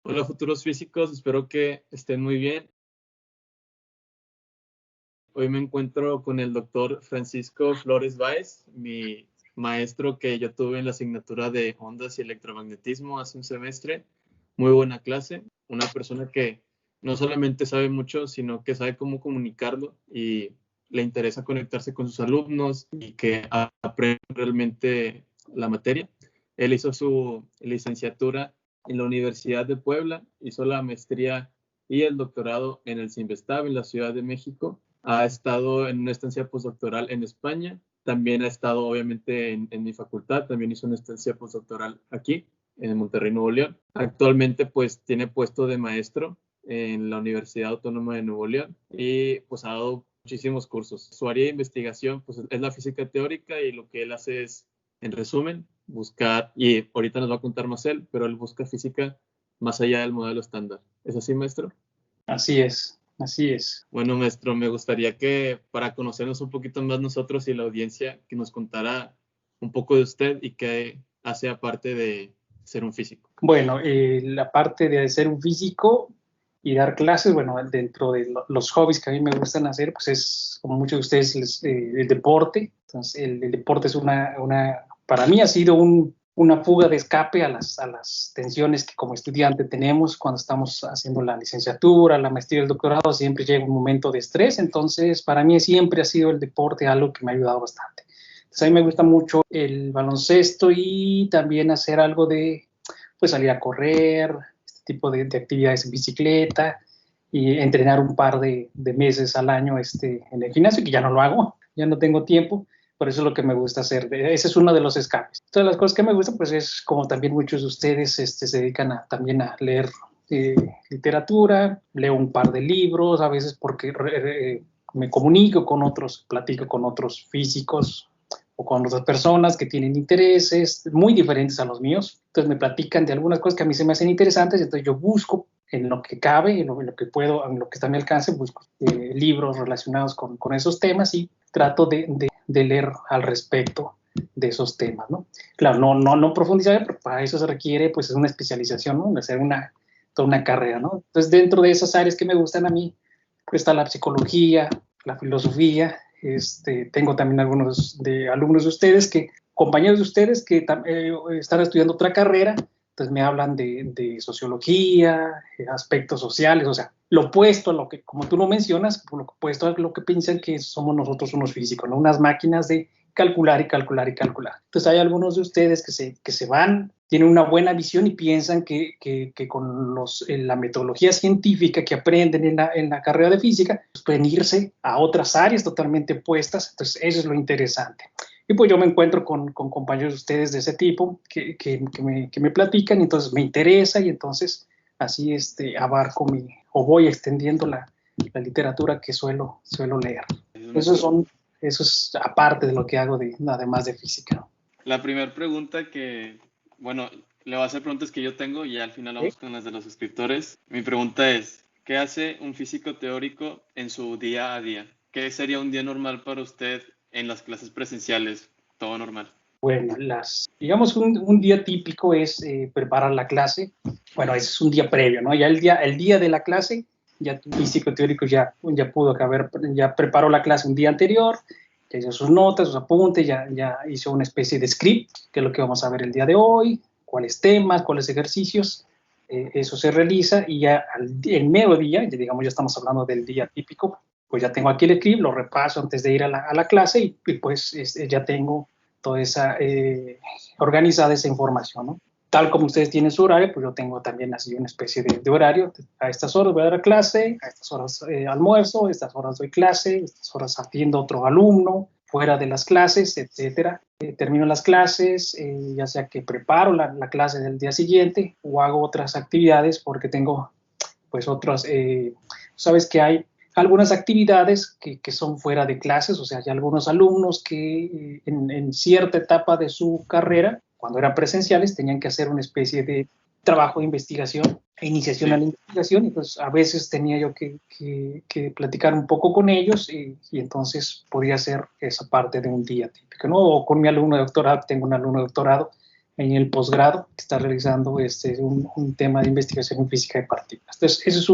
Hola futuros físicos, espero que estén muy bien. Hoy me encuentro con el doctor Francisco Flores Báez, mi maestro que yo tuve en la asignatura de ondas y electromagnetismo hace un semestre. Muy buena clase, una persona que no solamente sabe mucho, sino que sabe cómo comunicarlo y le interesa conectarse con sus alumnos y que aprende realmente la materia. Él hizo su licenciatura en la Universidad de Puebla, hizo la maestría y el doctorado en el CIMBESTAB en la Ciudad de México. Ha estado en una estancia postdoctoral en España, también ha estado obviamente en mi facultad, también hizo una estancia postdoctoral aquí, en Monterrey, Nuevo León. Actualmente pues tiene puesto de maestro en la Universidad Autónoma de Nuevo León y pues ha dado muchísimos cursos. Su área de investigación pues es la física teórica y lo que él hace es, en resumen, buscar, y ahorita nos va a contar más él, pero él busca física más allá del modelo estándar. ¿Es así, maestro? Así es, así es. Bueno, maestro, me gustaría que para conocernos un poquito más nosotros y la audiencia, que nos contara un poco de usted y qué hace aparte de ser un físico. Bueno, la parte de ser un físico y dar clases, bueno, dentro de los hobbies que a mí me gustan hacer, pues es, como muchos de ustedes, el deporte. Entonces, el deporte es para mí ha sido una fuga de escape a las tensiones que como estudiante tenemos cuando estamos haciendo la licenciatura, la maestría, el doctorado, siempre llega un momento de estrés. Entonces, para mí siempre ha sido el deporte algo que me ha ayudado bastante. Entonces, a mí me gusta mucho el baloncesto y también hacer algo de pues salir a correr, este tipo de actividades en bicicleta y entrenar un par de meses al año en el gimnasio, que ya no lo hago, ya no tengo tiempo, pero eso es lo que me gusta hacer. Ese es uno de los escapes. Todas las cosas que me gustan, pues es como también muchos de ustedes se dedican también a leer literatura, leo un par de libros, a veces porque me comunico con otros, platico con otros físicos, o con otras personas que tienen intereses muy diferentes a los míos. Entonces me platican de algunas cosas que a mí se me hacen interesantes, entonces yo busco en lo que cabe, en lo que puedo, en lo que está a mi alcance, busco libros relacionados con esos temas y trato de leer al respecto de esos temas, ¿no? Claro, no profundizar, pero para eso se requiere pues una especialización, ¿no? Hacer toda una carrera, ¿no? Entonces dentro de esas áreas que me gustan a mí, pues está la psicología, la filosofía. Tengo también algunos alumnos de ustedes, compañeros de ustedes que están estudiando otra carrera, entonces me hablan de sociología, aspectos sociales, o sea, lo opuesto a lo que, como tú lo mencionas, lo opuesto a lo que piensan que somos nosotros unos físicos, ¿no? Unas máquinas de calcular y calcular y calcular. Entonces hay algunos de ustedes que se van, tienen una buena visión y piensan que con la metodología científica que aprenden en la carrera de física, pues pueden irse a otras áreas totalmente opuestas. Entonces eso es lo interesante. Y pues yo me encuentro con compañeros de ustedes de ese tipo que me platican y entonces me interesa y entonces así abarco o voy extendiendo la literatura que suelo leer. Eso es aparte de lo que hago además de física. La primera pregunta bueno, le voy a hacer preguntas que yo tengo y al final ¿Sí? vamos con las de los escritores. Mi pregunta es, ¿qué hace un físico teórico en su día a día? ¿Qué sería un día normal para usted en las clases presenciales? Todo normal. Bueno, digamos un día típico es preparar la clase. Bueno, ese es un día previo, ¿no? Ya el día de la clase, ya tu físico teórico ya preparó la clase un día anterior, ya hizo sus notas, sus apuntes, ya hizo una especie de script, que es lo que vamos a ver el día de hoy, cuáles temas, cuáles ejercicios, eso se realiza y ya el mero día, digamos, ya estamos hablando del día típico, pues ya tengo aquí el script, lo repaso antes de ir a la clase y pues ya tengo toda organizada esa información, ¿no? Tal como ustedes tienen su horario, pues yo tengo también así una especie de horario. A estas horas voy a dar clase, a estas horas almuerzo, a estas horas doy clase, a estas horas atiendo a otro alumno, fuera de las clases, etcétera. Termino las clases, ya sea que preparo la clase del día siguiente o hago otras actividades porque tengo pues otras, sabes que hay algunas actividades que son fuera de clases, o sea, hay algunos alumnos que en cierta etapa de su carrera, cuando eran presenciales, tenían que hacer una especie de trabajo de investigación e iniciación a la investigación, entonces a veces tenía yo que platicar un poco con ellos y entonces podía hacer esa parte de un día típico, ¿no? O con mi alumno de doctorado, tengo un alumno de doctorado en el posgrado, que está realizando un tema de investigación en física de partículas. Entonces, eso es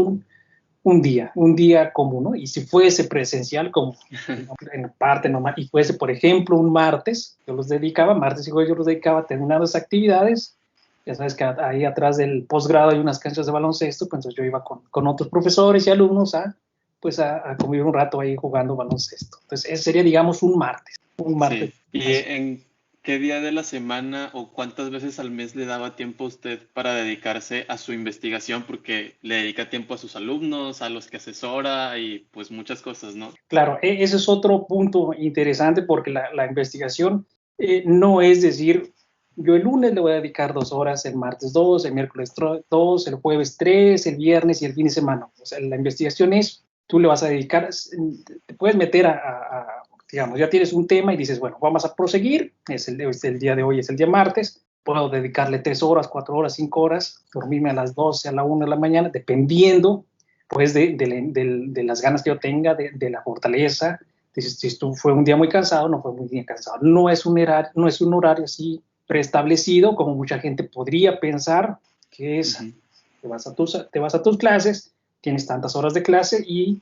un día común, ¿no? Y si fuese presencial, como en parte normal, y fuese, por ejemplo, un martes, martes y jueves yo los dedicaba terminando esas actividades. Ya sabes que ahí atrás del posgrado hay unas canchas de baloncesto, pues entonces yo iba con otros profesores y alumnos a convivir un rato ahí jugando baloncesto. Entonces, ese sería, digamos, un martes. Sí. ¿Y en qué día de la semana o cuántas veces al mes le daba tiempo a usted para dedicarse a su investigación? Porque le dedica tiempo a sus alumnos, a los que asesora y pues muchas cosas, ¿no? Claro, ese es otro punto interesante porque la investigación no es decir, yo el lunes le voy a dedicar 2 horas, el martes 2, el miércoles 2, el jueves 3, el viernes y el fin de semana. O sea, la investigación es, tú le vas a dedicar, te puedes meter digamos, ya tienes un tema y dices, bueno, vamos a proseguir, es el día de hoy, es el día martes, puedo dedicarle 3 horas, 4 horas, 5 horas, dormirme a las 12, a la 1 de la mañana, dependiendo pues de las ganas que yo tenga, de la fortaleza. Si esto fue un día muy cansado, no fue muy bien cansado. No es un horario así preestablecido como mucha gente podría pensar que es. Te vas a tus clases, tienes tantas horas de clase y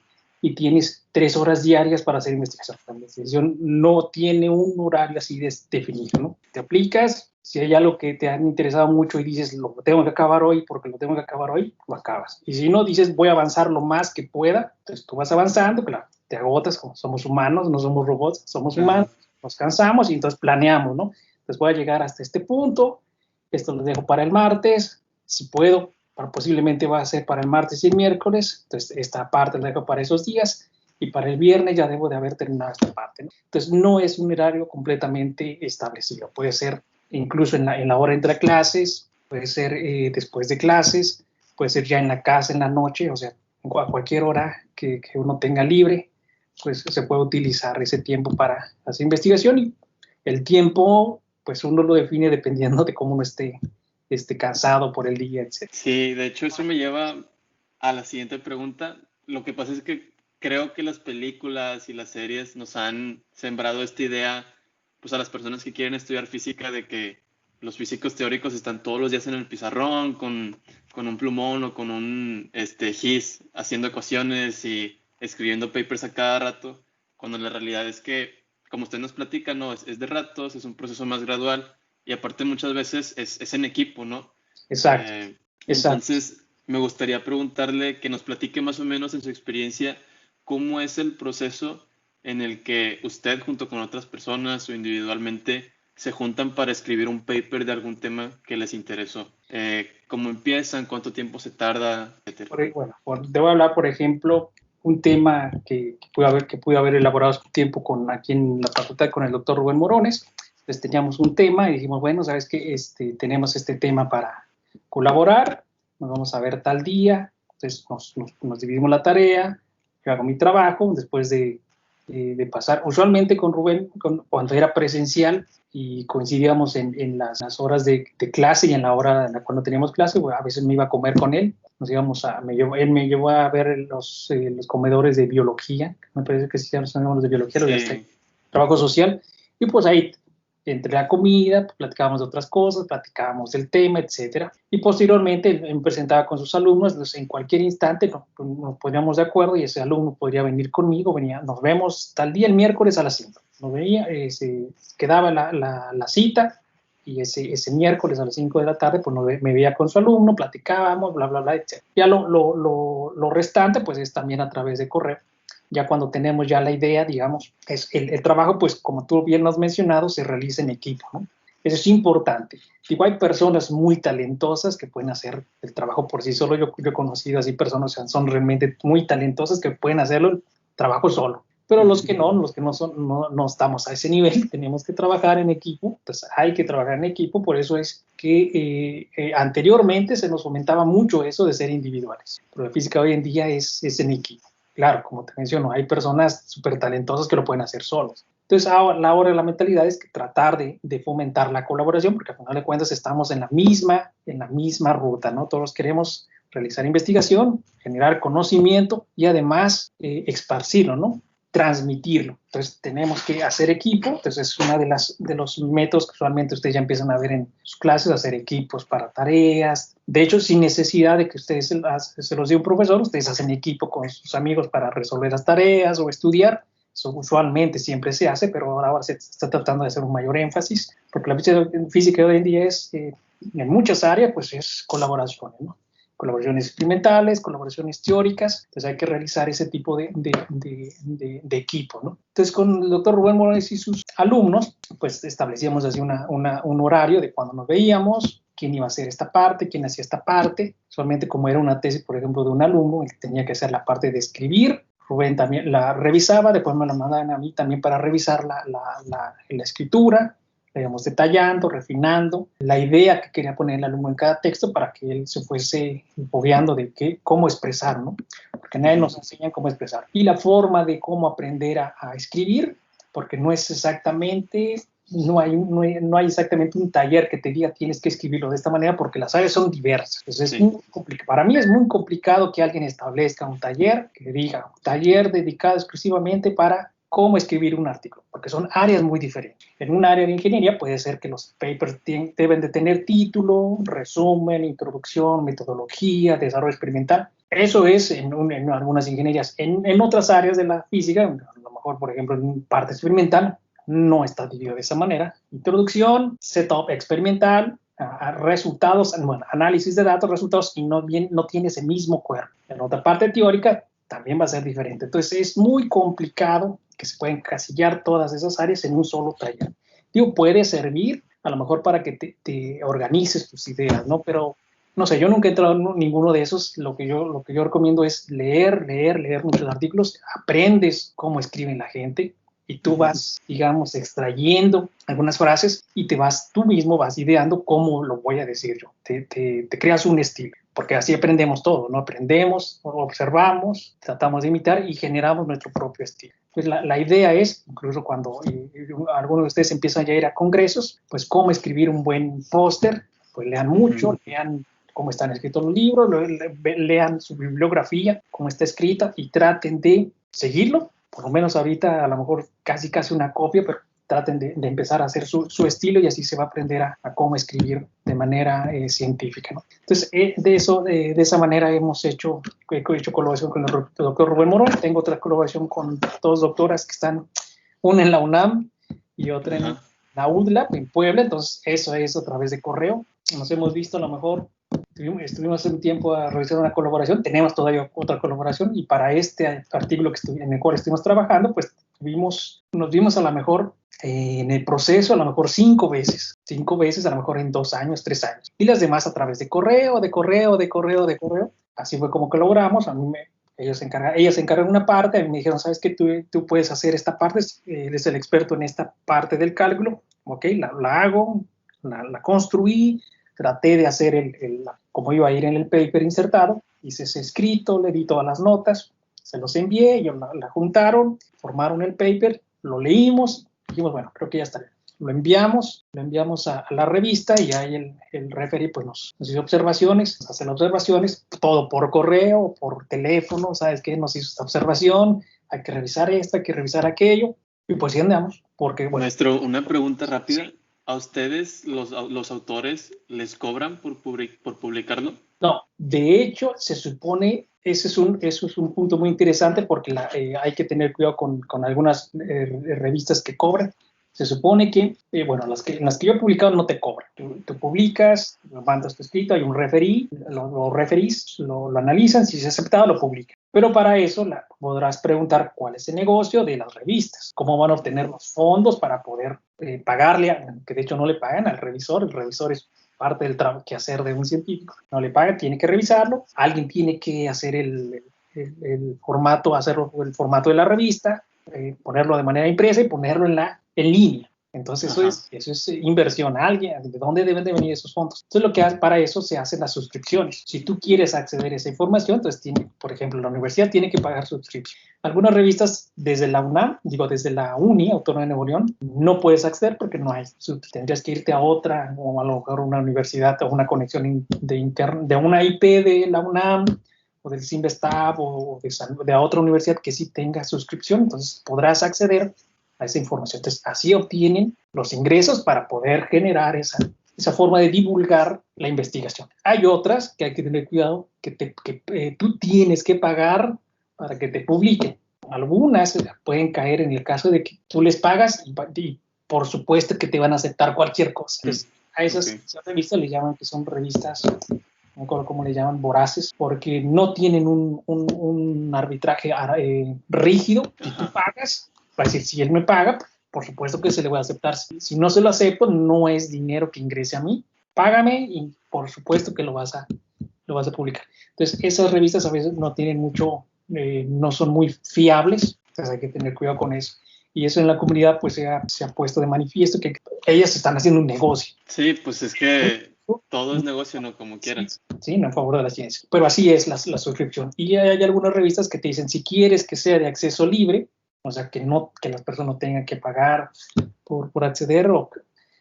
tienes 3 horas diarias para hacer investigación. La investigación no tiene un horario así definido, ¿no? Te aplicas, si hay algo que te han interesado mucho y dices, lo tengo que acabar hoy porque lo tengo que acabar hoy, lo acabas. Y si no, dices, voy a avanzar lo más que pueda, entonces tú vas avanzando, claro, te agotas, como somos humanos, no somos robots, somos humanos, nos cansamos y entonces planeamos, ¿no? Entonces voy a llegar hasta este punto, esto lo dejo para el martes, si puedo, posiblemente va a ser para el martes y el miércoles, entonces esta parte la dejo para esos días, y para el viernes ya debo de haber terminado esta parte, ¿no? Entonces no es un horario completamente establecido, puede ser incluso en la hora entre clases, puede ser después de clases, puede ser ya en la casa en la noche, o sea, a cualquier hora que uno tenga libre, pues se puede utilizar ese tiempo para hacer investigación, y el tiempo pues uno lo define dependiendo de cómo uno esté cansado por el día, etc. Sí, de hecho eso me lleva a la siguiente pregunta. Lo que pasa es que creo que las películas y las series nos han sembrado esta idea, pues a las personas que quieren estudiar física, de que los físicos teóricos están todos los días en el pizarrón con un plumón o con un gis haciendo ecuaciones y escribiendo papers a cada rato, cuando la realidad es que, como usted nos platica, no, es de ratos, es un proceso más gradual y aparte muchas veces es en equipo, ¿no? Exacto, exacto. Entonces, me gustaría preguntarle que nos platique más o menos en su experiencia cómo es el proceso en el que usted junto con otras personas o individualmente se juntan para escribir un paper de algún tema que les interesó. ¿Cómo empiezan? ¿Cuánto tiempo se tarda? Etcétera. Bueno, debo hablar, por ejemplo, un tema que pude haber elaborado hace un tiempo aquí en la facultad con el doctor Rubén Morones. Entonces teníamos un tema y dijimos, bueno, ¿sabes qué? Tenemos este tema para colaborar, nos vamos a ver tal día, entonces nos dividimos la tarea, yo hago mi trabajo, después de pasar, usualmente con Rubén, cuando era presencial y coincidíamos en las horas de clase y en la hora en la cual no teníamos clase, pues, a veces me iba a comer con él, él me llevó a ver los comedores de biología, me parece que sí, son los de biología, los de trabajo social, y pues ahí entre la comida, pues, platicábamos de otras cosas, platicábamos del tema, etcétera. Y posteriormente él me presentaba con sus alumnos, entonces en cualquier instante nos poníamos de acuerdo y ese alumno podría venir conmigo, nos vemos tal día el miércoles a las 5. Nos veía, se quedaba la cita y ese miércoles a las 5 de la tarde pues me veía con su alumno, platicábamos, bla, bla, bla, etc. Ya lo restante pues es también a través de correo. Ya cuando tenemos ya la idea, digamos, es el trabajo, pues como tú bien has mencionado, se realiza en equipo, ¿no? Eso es importante. Digo, hay personas muy talentosas que pueden hacer el trabajo por sí solo. Yo he conocido así personas que son realmente muy talentosas que pueden hacerlo el trabajo solo. Pero los que no estamos a ese nivel, tenemos que trabajar en equipo. Pues hay que trabajar en equipo. Por eso es que anteriormente se nos fomentaba mucho eso de ser individuales. Pero la física hoy en día es en equipo. Claro, como te menciono, hay personas súper talentosas que lo pueden hacer solos. Entonces, ahora la mentalidad es que tratar de fomentar la colaboración, porque al final de cuentas estamos en la misma ruta, ¿no? Todos queremos realizar investigación, generar conocimiento y además esparcirlo, ¿no? transmitirlo. Entonces tenemos que hacer equipo, entonces es uno de los métodos que usualmente ustedes ya empiezan a ver en sus clases, hacer equipos para tareas. De hecho, sin necesidad de que ustedes se los dé un profesor, ustedes hacen equipo con sus amigos para resolver las tareas o estudiar. Eso usualmente siempre se hace, pero ahora se está tratando de hacer un mayor énfasis, porque la física de hoy en día es, en muchas áreas, pues es colaboraciones, ¿no? Colaboraciones experimentales, colaboraciones teóricas, entonces hay que realizar ese tipo de equipo, ¿no? Entonces con el doctor Rubén Morones y sus alumnos, pues establecíamos así un horario de cuando nos veíamos, quién iba a hacer esta parte, quién hacía esta parte, solamente como era una tesis, por ejemplo, de un alumno, el que tenía que hacer la parte de escribir, Rubén también la revisaba, después me la mandaban a mí también para revisar la escritura, la íbamos detallando, refinando, la idea que quería poner el alumno en cada texto para que él se fuese fogueando de cómo expresar, ¿no? Porque nadie nos enseña cómo expresar. Y la forma de cómo aprender a escribir, porque no es exactamente, no hay exactamente un taller que te diga tienes que escribirlo de esta manera, porque las áreas son diversas. Entonces es muy complicado. Para mí es muy complicado que alguien establezca un taller, que diga un taller dedicado exclusivamente para cómo escribir un artículo, porque son áreas muy diferentes. En un área de ingeniería puede ser que los papers deben de tener título, resumen, introducción, metodología, desarrollo experimental. Eso es en algunas ingenierías. En otras áreas de la física, a lo mejor, por ejemplo, en parte experimental, no está dividido de esa manera. Introducción, setup experimental, resultados, bueno, análisis de datos, resultados, y no tiene ese mismo cuerpo. En otra parte teórica también va a ser diferente. Entonces es muy complicado que se pueden encasillar todas esas áreas en un solo taller. Digo, puede servir a lo mejor para que te organices tus ideas, ¿no? Pero no sé, yo nunca he entrado en ninguno de esos. Lo que yo recomiendo es leer muchos artículos, aprendes cómo escriben la gente y tú vas, digamos, extrayendo algunas frases y tú mismo vas ideando cómo lo voy a decir yo. Te creas un estilo, porque así aprendemos todo, ¿no? Aprendemos, observamos, tratamos de imitar y generamos nuestro propio estilo. Pues la idea es, incluso cuando algunos de ustedes empiezan ya a ir a congresos, pues cómo escribir un buen póster, pues lean mucho, lean cómo están escritos los libros, lean su bibliografía, cómo está escrita y traten de seguirlo. Por lo menos ahorita a lo mejor casi una copia, pero traten de empezar a hacer su estilo y así se va a aprender a cómo escribir de manera científica, ¿no? Entonces, de esa manera he hecho colaboración con el doctor Rubén Morón. Tengo otra colaboración con dos doctoras que están, una en la UNAM y otra en la UDLA, en Puebla. Entonces, eso es a través de correo. Nos hemos visto a lo mejor, estuvimos hace un tiempo a realizar una colaboración, tenemos todavía otra colaboración y para este artículo en el cual estuvimos trabajando, pues nos vimos a lo mejor en el proceso a lo mejor 5 veces, a lo mejor en 2 años, 3 años, y las demás a través de correo. Así fue como colaboramos. Ellas se encargan una parte, a mí me dijeron, sabes que tú puedes hacer esta parte, eres el experto en esta parte del cálculo, ok, la hago, la construí, traté de hacer cómo iba a ir en el paper insertado, hice ese escrito, le di todas las notas, se los envié, ellos la juntaron, formaron el paper, lo leímos, dijimos, bueno, creo que ya está bien. Lo enviamos a la revista y ahí el referee pues nos hizo observaciones, hace las observaciones, todo por correo, por teléfono, ¿sabes qué? Nos hizo esta observación, hay que revisar esto, hay que revisar aquello, y pues sí andamos, porque bueno. Maestro, una pregunta rápida. Sí. ¿A ustedes, los autores, les cobran por publicarlo? No, de hecho, se supone, eso es un punto muy interesante porque hay que tener cuidado con algunas revistas que cobran. Se supone que, bueno, en las que yo he publicado no te cobran. Tú publicas, mandas tu escrito, hay un referee, los referees lo analizan, si es aceptado lo publican. Pero para eso podrás preguntar cuál es el negocio de las revistas, cómo van a obtener los fondos para poder pagarle, que de hecho no le pagan al revisor, el revisor es parte del quehacer de un científico, no le pagan, tiene que revisarlo, alguien tiene que hacer el formato, hacerlo el formato de la revista, ponerlo de manera impresa y ponerlo en línea. Entonces eso es inversión. ¿De dónde deben de venir esos fondos? Entonces para eso se hacen las suscripciones. Si tú quieres acceder a esa información, entonces por ejemplo, la universidad tiene que pagar suscripción. Algunas revistas desde la UNAM, desde la UNI, Autónoma de Nuevo León, no puedes acceder porque no hay. Tendrías que irte a otra, o a lo mejor una universidad o una conexión de una IP de la UNAM, o del Cinvestav o de otra universidad que sí tenga suscripción, entonces podrás acceder a esa información. Entonces, así obtienen los ingresos para poder generar esa forma de divulgar la investigación. Hay otras que hay que tener cuidado, que tú tienes que pagar para que te publiquen. Algunas pueden caer en el caso de que tú les pagas y por supuesto que te van a aceptar cualquier cosa. Entonces, a esas revistas le llaman que son revistas, no me acuerdo cómo le llaman, voraces, porque no tienen un arbitraje rígido. Si tú pagas, va a decir, si él me paga, por supuesto que se le va a aceptar. Si no se lo acepto, no es dinero que ingrese a mí. Págame y por supuesto que lo vas a publicar. Entonces, esas revistas a veces no tienen mucho, no son muy fiables, entonces hay que tener cuidado con eso. Y eso en la comunidad pues se ha puesto de manifiesto que ellas están haciendo un negocio. Sí, pues es que todo es negocio, ¿no? Como quieras. Sí, no en favor de la ciencia. Pero así es la suscripción. Y hay algunas revistas que te dicen, si quieres que sea de acceso libre, o sea, que las personas no tengan que pagar por acceder,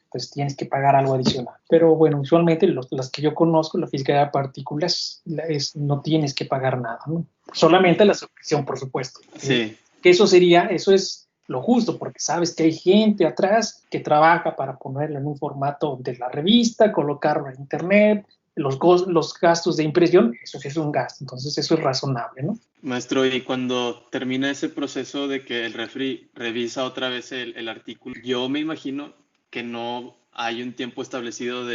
pues tienes que pagar algo adicional. Pero bueno, usualmente las que yo conozco, la física de partículas, no tienes que pagar nada, ¿no? Solamente la suscripción, por supuesto. Sí. Que eso es lo justo, porque sabes que hay gente atrás que trabaja para ponerlo en un formato de la revista, colocarlo en internet, los gastos de impresión, eso sí es un gasto, entonces eso es razonable, ¿no? Maestro, y cuando termina ese proceso de que el refri revisa otra vez el artículo, yo me imagino que no hay un tiempo establecido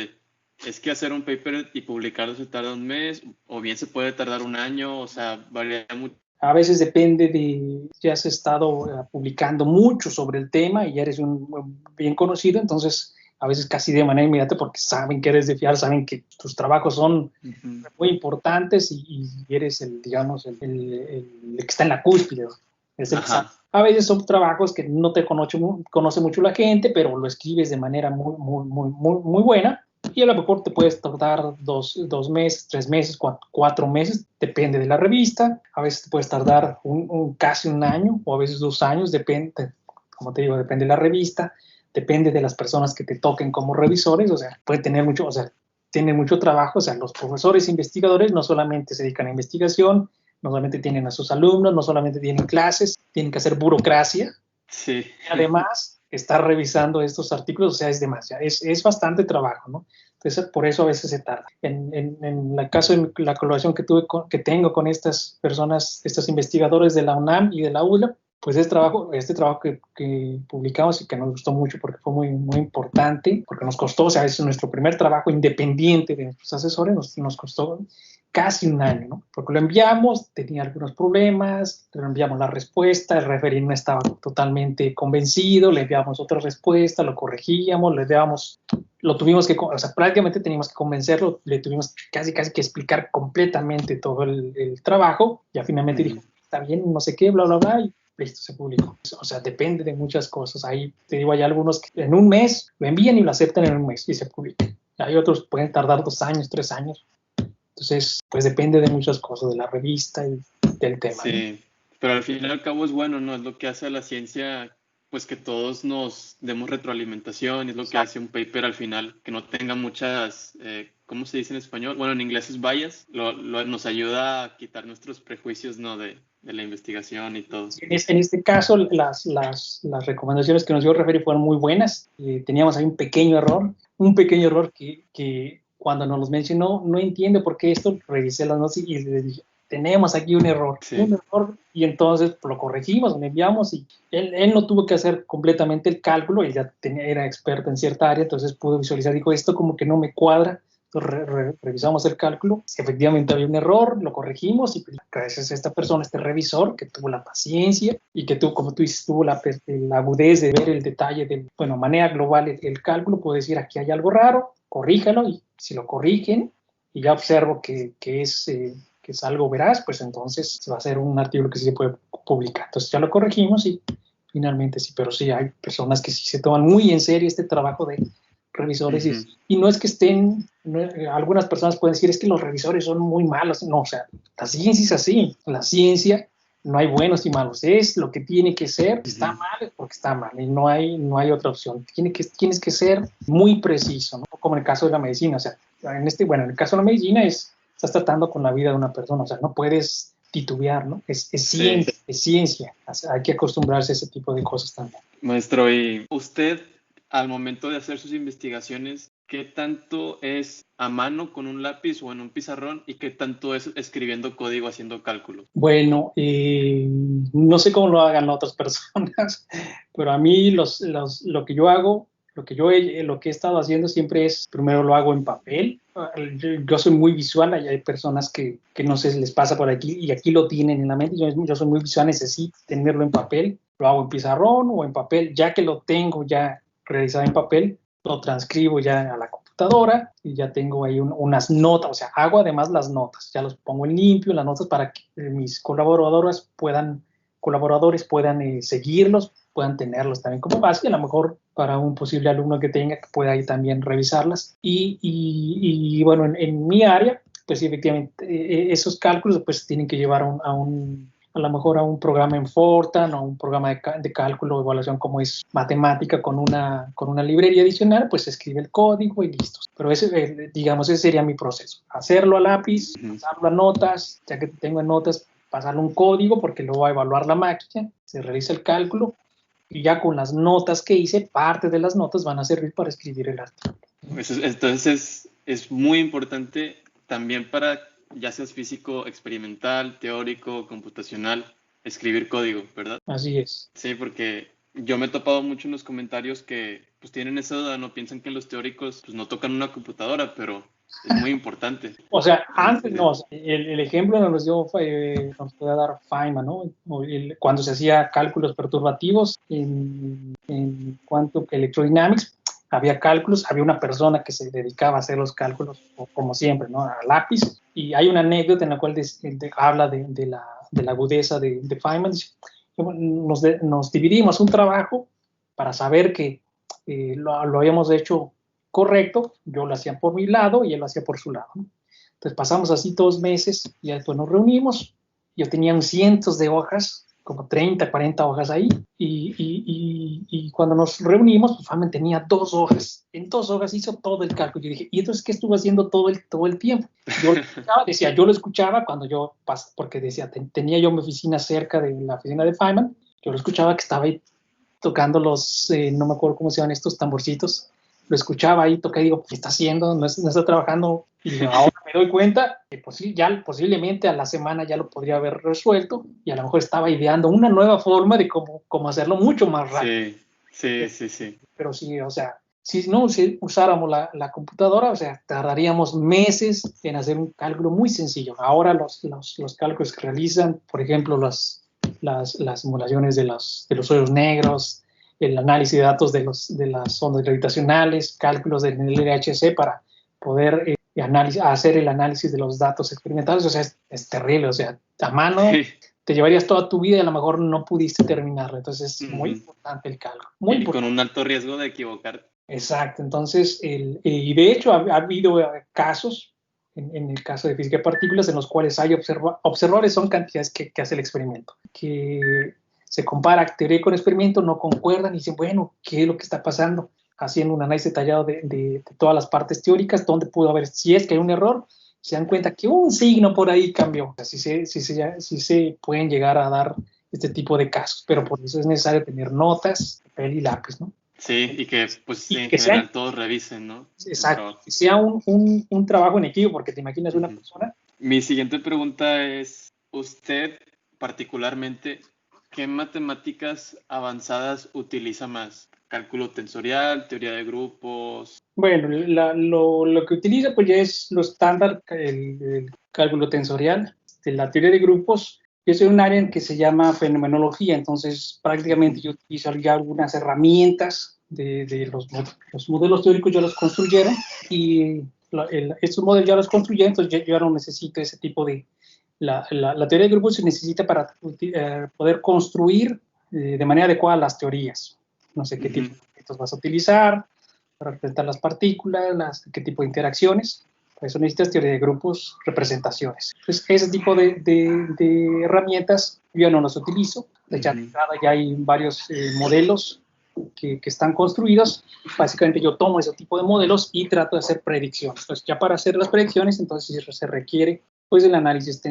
es que hacer un paper y publicarlo se tarda un mes, o bien se puede tardar un año, o sea, varía mucho. A veces depende de si has estado publicando mucho sobre el tema y ya eres bien conocido, entonces a veces casi de manera inmediata porque saben que eres de fiar, saben que tus trabajos son muy importantes y eres el que está en la cúspide. A veces son trabajos que no te conoce mucho la gente, pero lo escribes de manera muy buena. Y a lo mejor te puedes tardar 2 meses, 3 meses, 4 meses, depende de la revista. A veces te puedes tardar casi un año o a veces 2 años, depende, como te digo, depende de la revista, depende de las personas que te toquen como revisores, o sea, puede tener mucho, o sea, tiene mucho trabajo, o sea, los profesores investigadores no solamente se dedican a investigación, no solamente tienen a sus alumnos, no solamente tienen clases, tienen que hacer burocracia. Sí. Además, estar revisando estos artículos, o sea, es demasiado, es bastante trabajo, ¿no? Entonces, por eso a veces se tarda. En el caso de la colaboración que tengo con estas personas, estos investigadores de la UNAM y de la UDLA, pues este trabajo que publicamos y que nos gustó mucho porque fue muy importante, porque nos costó, o sea, es nuestro primer trabajo independiente de nuestros asesores, nos costó casi un año, ¿no? Porque lo enviamos, tenía algunos problemas, le enviamos la respuesta, el referee no estaba totalmente convencido, le enviamos otra respuesta, lo corregíamos, lo tuvimos que, o sea, prácticamente teníamos que convencerlo, le tuvimos casi que explicar completamente todo el trabajo, y finalmente dijo, está bien, no sé qué, bla, bla, bla, y listo, se publicó. O sea, depende de muchas cosas. Ahí te digo, hay algunos que en un mes lo envían y lo aceptan en un mes y se publica. Hay otros que pueden tardar 2 años, 3 años. Entonces, pues depende de muchas cosas, de la revista y del tema. Sí, ¿no? pero al fin y al cabo es bueno, ¿no? Es lo que hace a la ciencia, pues que todos nos demos retroalimentación, es lo que hace un paper al final, que no tenga muchas, ¿cómo se dice en español? Bueno, en inglés es bias, nos ayuda a quitar nuestros prejuicios, ¿no? De la investigación y todo. En este caso, las recomendaciones que nos dio Referi fueron muy buenas. Teníamos ahí un pequeño error que cuando nos los mencionó, no entiendo por qué esto, revisé las notas y le dije, tenemos aquí un error, y entonces lo corregimos, lo enviamos y él no tuvo que hacer completamente el cálculo, él ya era experto en cierta área, entonces pudo visualizar, dijo, esto como que no me cuadra. Revisamos el cálculo, efectivamente había un error, lo corregimos y gracias a esta persona, este revisor que tuvo la paciencia y que tuvo, como tú dices, tuvo la agudez de ver el detalle de, manera global el cálculo, puede decir aquí hay algo raro, corríjalo y si lo corrigen y ya observo que es algo veraz, pues entonces se va a hacer un artículo que sí se puede publicar. Entonces ya lo corregimos y finalmente sí, pero sí hay personas que sí se toman muy en serio este trabajo de revisores y no es que algunas personas pueden decir es que los revisores son muy malos, no, o sea, la ciencia es así, la ciencia no hay buenos y malos, es lo que tiene que ser, está mal es porque está mal y no hay otra opción, tienes que ser muy preciso, ¿no? Como en el caso de la medicina, o sea, en el caso de la medicina es estás tratando con la vida de una persona, o sea, no puedes titubear, ¿no? Es ciencia, es ciencia. O sea, hay que acostumbrarse a ese tipo de cosas también. Maestro, y usted, al momento de hacer sus investigaciones, ¿qué tanto es a mano con un lápiz o en un pizarrón y qué tanto es escribiendo código, haciendo cálculos? Bueno, no sé cómo lo hagan otras personas, pero a mí lo que yo hago, lo que he estado haciendo siempre es, primero lo hago en papel. Yo soy muy visual, hay personas que no sé, les pasa por aquí y aquí lo tienen en la mente. Yo soy muy visual, necesito tenerlo en papel. Lo hago en pizarrón o en papel, ya que lo tengo ya realizado en papel, lo transcribo ya a la computadora y ya tengo ahí unas notas, o sea, hago además las notas, ya los pongo en limpio, las notas para que mis colaboradores puedan seguirlos, puedan tenerlos también como base, y a lo mejor para un posible alumno que tenga que pueda ahí también revisarlas. Y bueno, en mi área, pues sí, efectivamente, esos cálculos pues tienen que llevar a lo mejor a un programa en Fortran o un programa de cálculo o evaluación como es matemática con una librería adicional, pues se escribe el código y listo. Pero digamos, ese sería mi proceso. Hacerlo a lápiz, pasarlo a notas, ya que tengo en notas, pasarlo a un código porque lo va a evaluar la máquina, se realiza el cálculo y ya con las notas que hice, parte de las notas van a servir para escribir el artículo. Entonces es muy importante también para, ya seas físico experimental, teórico, computacional, escribir código, ¿verdad? Así es. Sí, porque yo me he topado mucho en los comentarios que pues tienen esa duda, no piensan que los teóricos pues no tocan una computadora, pero es muy importante. O sea, antes no, o sea, el ejemplo nos puede dar Feynman, ¿no? Cuando se hacía cálculos perturbativos en Quantum Electrodynamics, había cálculos, había una persona que se dedicaba a hacer los cálculos, como siempre, ¿no? A lápiz, y hay una anécdota en la cual habla de la agudeza de Feynman. Nos dividimos un trabajo para saber que lo habíamos hecho correcto, yo lo hacía por mi lado y él lo hacía por su lado, ¿no? Entonces pasamos así 2 meses y después nos reunimos, yo tenía cientos de hojas, como 30, 40 hojas ahí, y cuando nos reunimos, pues Feynman tenía 2 hojas, en 2 hojas hizo todo el cálculo. Yo dije, ¿y entonces qué estuvo haciendo todo el tiempo? Yo lo escuchaba cuando yo, porque decía, tenía yo mi oficina cerca de la oficina de Feynman, yo lo escuchaba que estaba ahí tocando no me acuerdo cómo se llaman estos tamborcitos, lo escuchaba ahí tocar y digo, ¿qué está haciendo? No está trabajando. Y ahora me doy cuenta que posiblemente a la semana ya lo podría haber resuelto y a lo mejor estaba ideando una nueva forma de cómo hacerlo mucho más rápido. Sí. Pero sí, o sea, si usáramos la computadora, o sea, tardaríamos meses en hacer un cálculo muy sencillo. Ahora los cálculos que realizan, por ejemplo, las simulaciones de los hoyos negros, el análisis de datos de las ondas gravitacionales, cálculos del LHC para poder hacer el análisis de los datos experimentales, o sea, es terrible, o sea, a mano te llevarías toda tu vida y a lo mejor no pudiste terminarlo, entonces es muy importante el cálculo. Muy importante. Con un alto riesgo de equivocarte. Exacto, entonces, y de hecho ha habido casos, en el caso de física de partículas, en los cuales hay observadores, son cantidades que hace el experimento, que se compara teoría con experimento, no concuerdan y dicen, bueno, ¿qué es lo que está pasando? Haciendo un análisis detallado de todas las partes teóricas, dónde pudo haber, si es que hay un error, se dan cuenta que un signo por ahí cambió. Así se pueden llegar a dar este tipo de casos, pero por eso es necesario tener notas, papel y lápiz, ¿no? Sí, y que pues y en que general todos revisen, ¿no? Exacto, que sea un trabajo en equipo, porque te imaginas una persona. Mi siguiente pregunta es, usted particularmente, ¿qué matemáticas avanzadas utiliza más? ¿Cálculo tensorial, teoría de grupos? Bueno, lo que utiliza pues ya es lo estándar, el cálculo tensorial, de la teoría de grupos. Yo soy un área en que se llama fenomenología, entonces prácticamente yo utilizo ya algunas herramientas de los modelos teóricos, ya los construyeron y estos modelos ya los construyeron, entonces yo ya no necesito ese tipo de... La teoría de grupos se necesita para poder construir de manera adecuada las teorías. No sé qué tipo de objetos vas a utilizar para representar las partículas, qué tipo de interacciones. Por eso necesitas teoría de grupos, representaciones. Entonces, ese tipo de herramientas yo no las utilizo. De hecho, ya hay varios modelos que están construidos. Básicamente yo tomo ese tipo de modelos y trato de hacer predicciones. Entonces ya para hacer las predicciones, entonces se requiere pues el análisis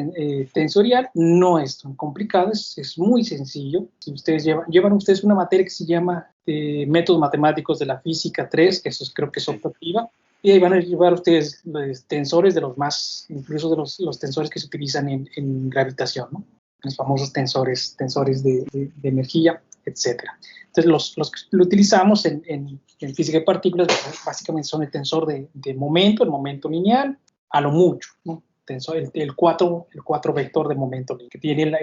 tensorial. No es tan complicado, es muy sencillo. Si ustedes llevan ustedes una materia que se llama métodos matemáticos de la física 3, que eso creo que es optativa, y ahí van a llevar ustedes los tensores de los más, incluso de los tensores que se utilizan en gravitación, ¿no? Los famosos tensores de energía, etcétera. Entonces, los que lo utilizamos en física de partículas básicamente son el tensor de momento, el momento lineal, a lo mucho, ¿no? El 4 vector de momento lineal, que tiene la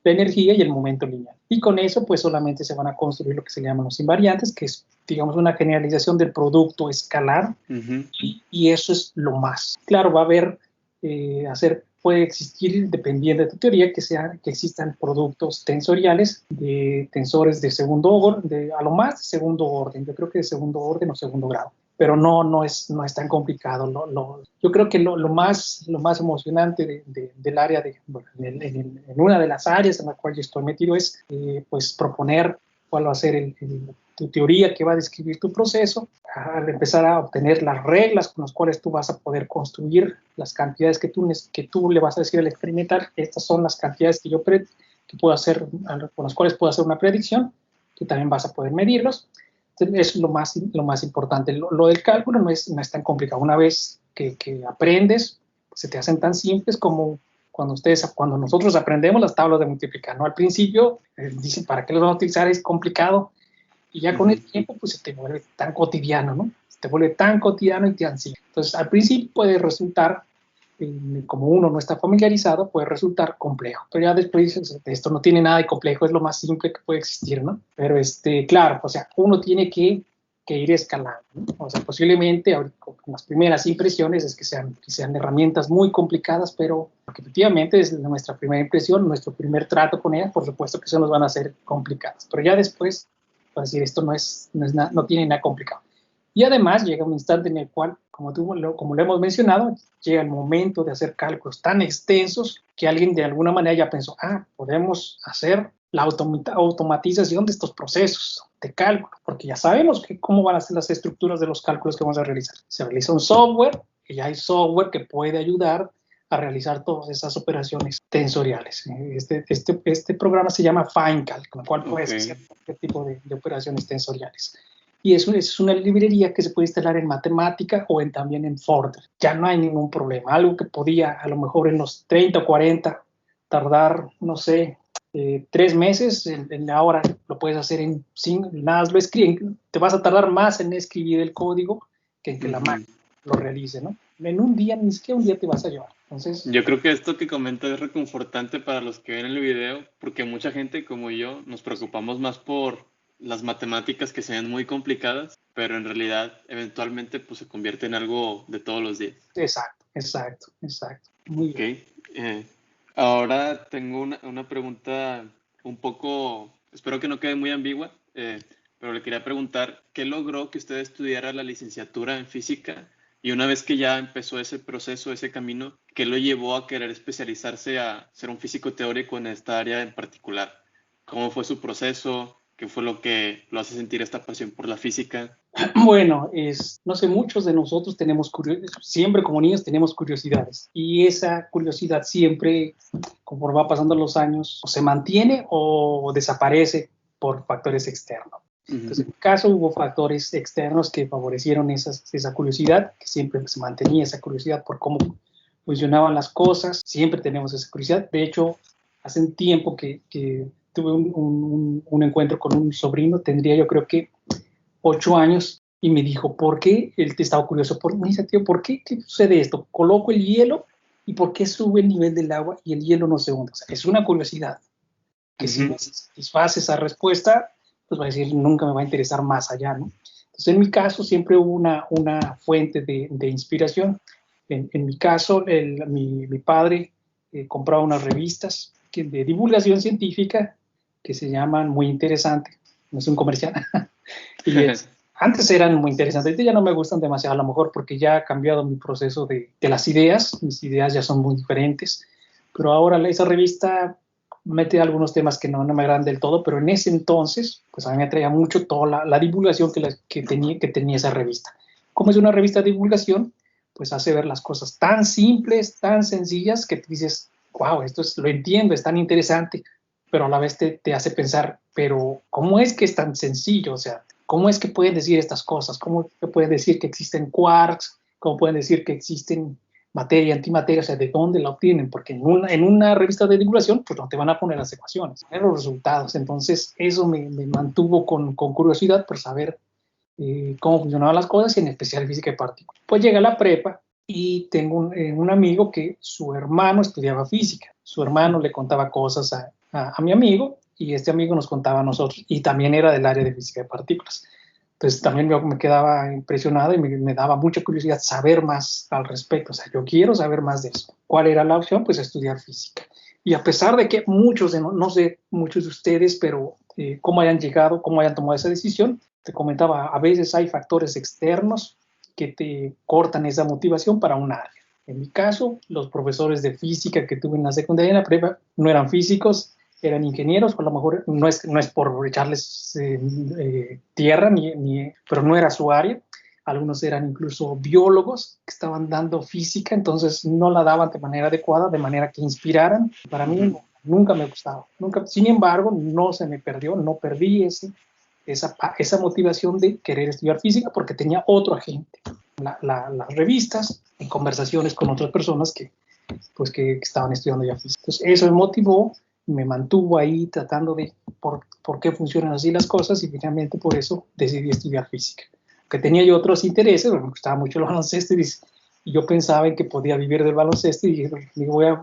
energía y el momento lineal. Y con eso, pues solamente se van a construir lo que se llaman los invariantes, que es, digamos, una generalización del producto escalar, y eso es lo más. Claro, va a haber, puede existir, dependiendo de tu teoría, que existan productos tensoriales de tensores de segundo orden, a lo más de segundo orden, yo creo que de segundo orden o segundo grado, pero no es tan complicado. Yo creo que lo más emocionante del área, en una de las áreas en la cual yo estoy metido es pues proponer cuál va a ser tu teoría que va a describir tu proceso, al empezar a obtener las reglas con las cuales tú vas a poder construir las cantidades que tú le vas a decir al experimental. Estas son las cantidades que puedo hacer, con las cuales puedo hacer una predicción. Tú también vas a poder medirlos. Entonces, es lo más importante. Lo del cálculo no es tan complicado. Una vez que aprendes, se te hacen tan simples como cuando nosotros aprendemos las tablas de multiplicar, ¿no? Al principio dicen, ¿para qué los vamos a utilizar? Es complicado. Y ya con el tiempo, pues se te vuelve tan cotidiano, ¿no? Se te vuelve tan cotidiano y tan simple. Entonces, al principio puede resultar, como uno no está familiarizado, puede resultar complejo. Pero ya después dices, esto no tiene nada de complejo, es lo más simple que puede existir, ¿no? Pero, claro, o sea, uno tiene que ir escalando, ¿no? O sea, posiblemente las primeras impresiones es que sean herramientas muy complicadas, pero porque efectivamente es nuestra primera impresión, nuestro primer trato con ellas, por supuesto que se nos van a hacer complicadas. Pero ya después, para decir, esto no tiene nada complicado. Y además llega un instante en el cual, como lo hemos mencionado, llega el momento de hacer cálculos tan extensos que alguien de alguna manera ya pensó, podemos hacer la automatización de estos procesos de cálculo, porque ya sabemos cómo van a ser las estructuras de los cálculos que vamos a realizar. Se realiza un software, y ya hay software que puede ayudar a realizar todas esas operaciones tensoriales. Este programa se llama FineCalc, con el cual puedes hacer cualquier tipo de operaciones tensoriales. Y es una librería que se puede instalar en Mathematica o también en Fortran. Ya no hay ningún problema. Algo que podía a lo mejor en los 30 o 40 tardar, no sé, 3 meses, ahora lo puedes hacer en 5, nada más lo escriben. Te vas a tardar más en escribir el código que en que la máquina lo realice, ¿no? En un día, ni siquiera un día te vas a llevar. Entonces, yo creo que esto que comentas es reconfortante para los que ven el video, porque mucha gente como yo nos preocupamos más por las matemáticas que se ven muy complicadas, pero en realidad eventualmente pues se convierte en algo de todos los días. Exacto. Muy bien. Ahora tengo una pregunta un poco, espero que no quede muy ambigua, pero le quería preguntar, ¿qué logró que usted estudiara la licenciatura en física? Y una vez que ya empezó ese proceso, ese camino, ¿qué lo llevó a querer especializarse a ser un físico teórico en esta área en particular? ¿Cómo fue su proceso? ¿Qué fue lo que lo hace sentir esta pasión por la física? Bueno, no sé, muchos de nosotros siempre como niños tenemos curiosidades, y esa curiosidad siempre, conforme va pasando los años, o se mantiene o desaparece por factores externos. Entonces, en mi caso hubo factores externos que favorecieron esa curiosidad, que siempre se mantenía esa curiosidad por cómo funcionaban las cosas. Siempre tenemos esa curiosidad. De hecho, hace un tiempo que tuve un encuentro con un sobrino, tendría yo creo que 8 años, y me dijo, ¿por qué? Él estaba curioso. Me dice, tío, ¿por qué sucede esto? Coloco el hielo y ¿por qué sube el nivel del agua y el hielo no se hunde? O sea, es una curiosidad que si me satisface esa respuesta, pues va a decir, nunca me va a interesar más allá, ¿no? Entonces, en mi caso, siempre hubo una fuente de inspiración. En mi caso, mi padre compraba unas revistas de divulgación científica que se llaman Muy Interesante, no es un comercial, y antes eran muy interesantes, ahorita ya no me gustan demasiado, a lo mejor porque ya ha cambiado mi proceso de las ideas, mis ideas ya son muy diferentes, pero ahora esa revista mete algunos temas que no me agradan del todo, pero en ese entonces, pues a mí me atraía mucho toda la divulgación que tenía esa revista. Como es una revista de divulgación, pues hace ver las cosas tan simples, tan sencillas, que te dices, wow, lo entiendo, es tan interesante, pero a la vez te hace pensar, pero ¿cómo es que es tan sencillo? O sea, ¿cómo es que pueden decir estas cosas? ¿Cómo pueden decir que existen quarks? ¿Cómo pueden decir que existen materia, antimateria? O sea, ¿de dónde la obtienen? Porque en una revista de divulgación, pues no te van a poner las ecuaciones, los resultados. Entonces, eso me mantuvo con curiosidad por saber cómo funcionaban las cosas, y en especial física de partículas. Pues llegué a la prepa y tengo un amigo que su hermano estudiaba física. Su hermano le contaba cosas a mi amigo, y este amigo nos contaba a nosotros, y también era del área de física de partículas. Entonces también me quedaba impresionado y me daba mucha curiosidad saber más al respecto. O sea, yo quiero saber más de eso. ¿Cuál era la opción? Pues estudiar física. Y a pesar de que muchos, no sé, muchos de ustedes, pero cómo hayan llegado, cómo hayan tomado esa decisión, te comentaba, a veces hay factores externos que te cortan esa motivación para un área. En mi caso, los profesores de física que tuve en la secundaria y en la prepa no eran físicos, eran ingenieros. A lo mejor no es por echarles tierra, pero no era su área. Algunos eran incluso biólogos que estaban dando física, entonces no la daban de manera adecuada, de manera que inspiraran. Para mí nunca me gustaba. Nunca, sin embargo, no se me perdió, no perdí esa motivación de querer estudiar física, porque tenía otro agente. Las revistas, en conversaciones con otras personas que estaban estudiando ya física. Entonces, eso me motivó, me mantuvo ahí tratando de por qué funcionan así las cosas, y finalmente por eso decidí estudiar física. Que tenía yo otros intereses, me gustaba mucho el baloncesto, y yo pensaba en que podía vivir del baloncesto, y dije,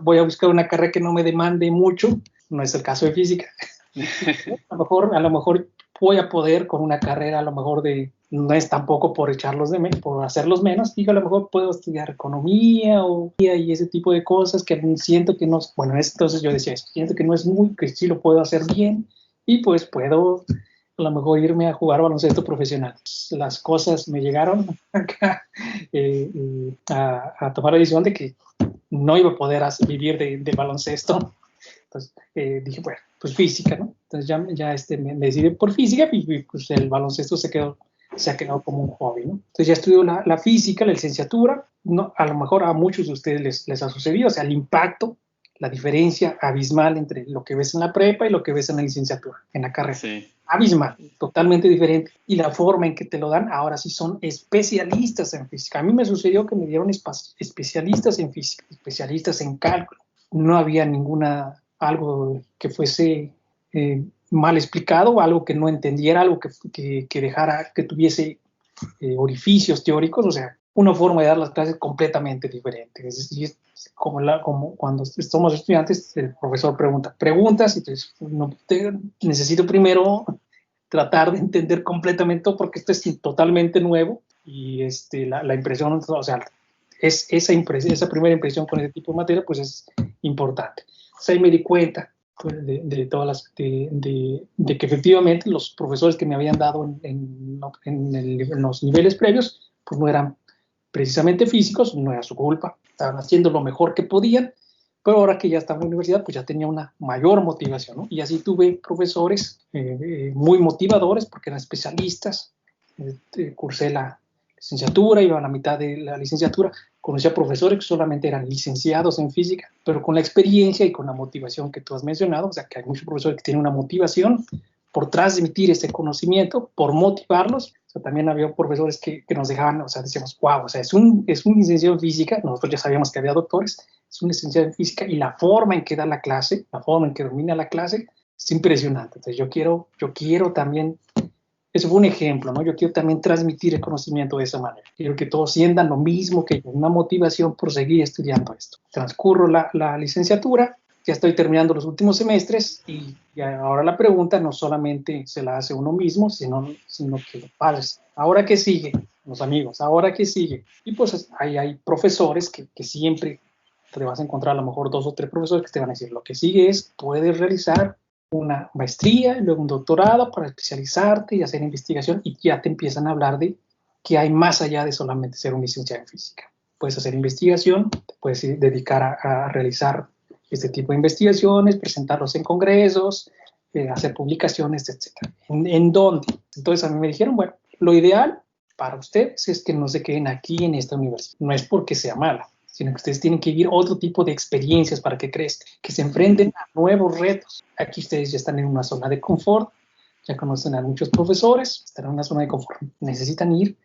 voy a buscar una carrera que no me demande mucho. No es el caso de física. A lo mejor voy a poder con una carrera, a lo mejor no es tampoco por por hacerlos menos, digo, a lo mejor puedo estudiar economía y ese tipo de cosas que siento que no, bueno, entonces yo decía eso, siento que no es que sí lo puedo hacer bien, y pues puedo a lo mejor irme a jugar baloncesto profesional. Las cosas me llegaron acá a tomar la decisión de que no iba a poder vivir de baloncesto. Entonces dije, bueno, pues física, ¿no? Entonces ya me decidí por física, y pues el baloncesto se ha quedado como un hobby, ¿no? Entonces ya estudio la física, la licenciatura. No, a lo mejor a muchos de ustedes les ha sucedido, o sea, el impacto, la diferencia abismal entre lo que ves en la prepa y lo que ves en la licenciatura, en la carrera. Sí. Abismal, totalmente diferente. Y la forma en que te lo dan, ahora sí son especialistas en física. A mí me sucedió que me dieron especialistas en física, especialistas en cálculo. No había algo que fuese mal explicado, algo que no entendiera, algo que dejara, que tuviese orificios teóricos. O sea, una forma de dar las clases completamente diferente. Es decir, como cuando somos estudiantes, el profesor preguntas, y entonces necesito primero tratar de entender completamente todo, porque esto es totalmente nuevo, y la impresión, o sea, esa primera impresión con ese tipo de materia, pues es importante. Entonces ahí me di cuenta, pues, de que efectivamente los profesores que me habían dado en los niveles previos, pues no eran precisamente físicos, no era su culpa, estaban haciendo lo mejor que podían, pero ahora que ya estaba en la universidad, pues ya tenía una mayor motivación, ¿no? Y así tuve profesores muy motivadores, porque eran especialistas. Cursé la licenciatura, iba a la mitad de la licenciatura, conocí a profesores que solamente eran licenciados en física, pero con la experiencia y con la motivación que tú has mencionado. O sea, que hay muchos profesores que tienen una motivación por transmitir ese conocimiento, por motivarlos. O sea, también había profesores que nos dejaban, o sea, decíamos, wow, o sea, es un licenciado en física. Nosotros ya sabíamos que había doctores, es un licenciado en física, y la forma en que da la clase, la forma en que domina la clase, es impresionante. Entonces yo quiero también, eso fue un ejemplo, ¿no? Yo quiero también transmitir el conocimiento de esa manera. Quiero que todos sientan lo mismo que yo, una motivación por seguir estudiando esto. Transcurro la licenciatura, ya estoy terminando los últimos semestres, y ahora la pregunta no solamente se la hace uno mismo, sino que los padres. ¿Ahora qué sigue? Los amigos, ¿ahora qué sigue? Y pues hay profesores que siempre te vas a encontrar, a lo mejor 2 o 3 profesores que te van a decir, lo que sigue es, puedes realizar una maestría y luego un doctorado para especializarte y hacer investigación, y ya te empiezan a hablar de que hay más allá de solamente ser un licenciado en física. Puedes hacer investigación, te puedes dedicar a realizar este tipo de investigaciones, presentarlos en congresos, hacer publicaciones, etc. ¿En dónde? Entonces a mí me dijeron, bueno, lo ideal para ustedes es que no se queden aquí en esta universidad. No es porque sea mala, sino que ustedes tienen que vivir otro tipo de experiencias para que crezcan, que se enfrenten a nuevos retos. Aquí ustedes ya están en una zona de confort, ya conocen a muchos profesores, están en una zona de confort, necesitan ir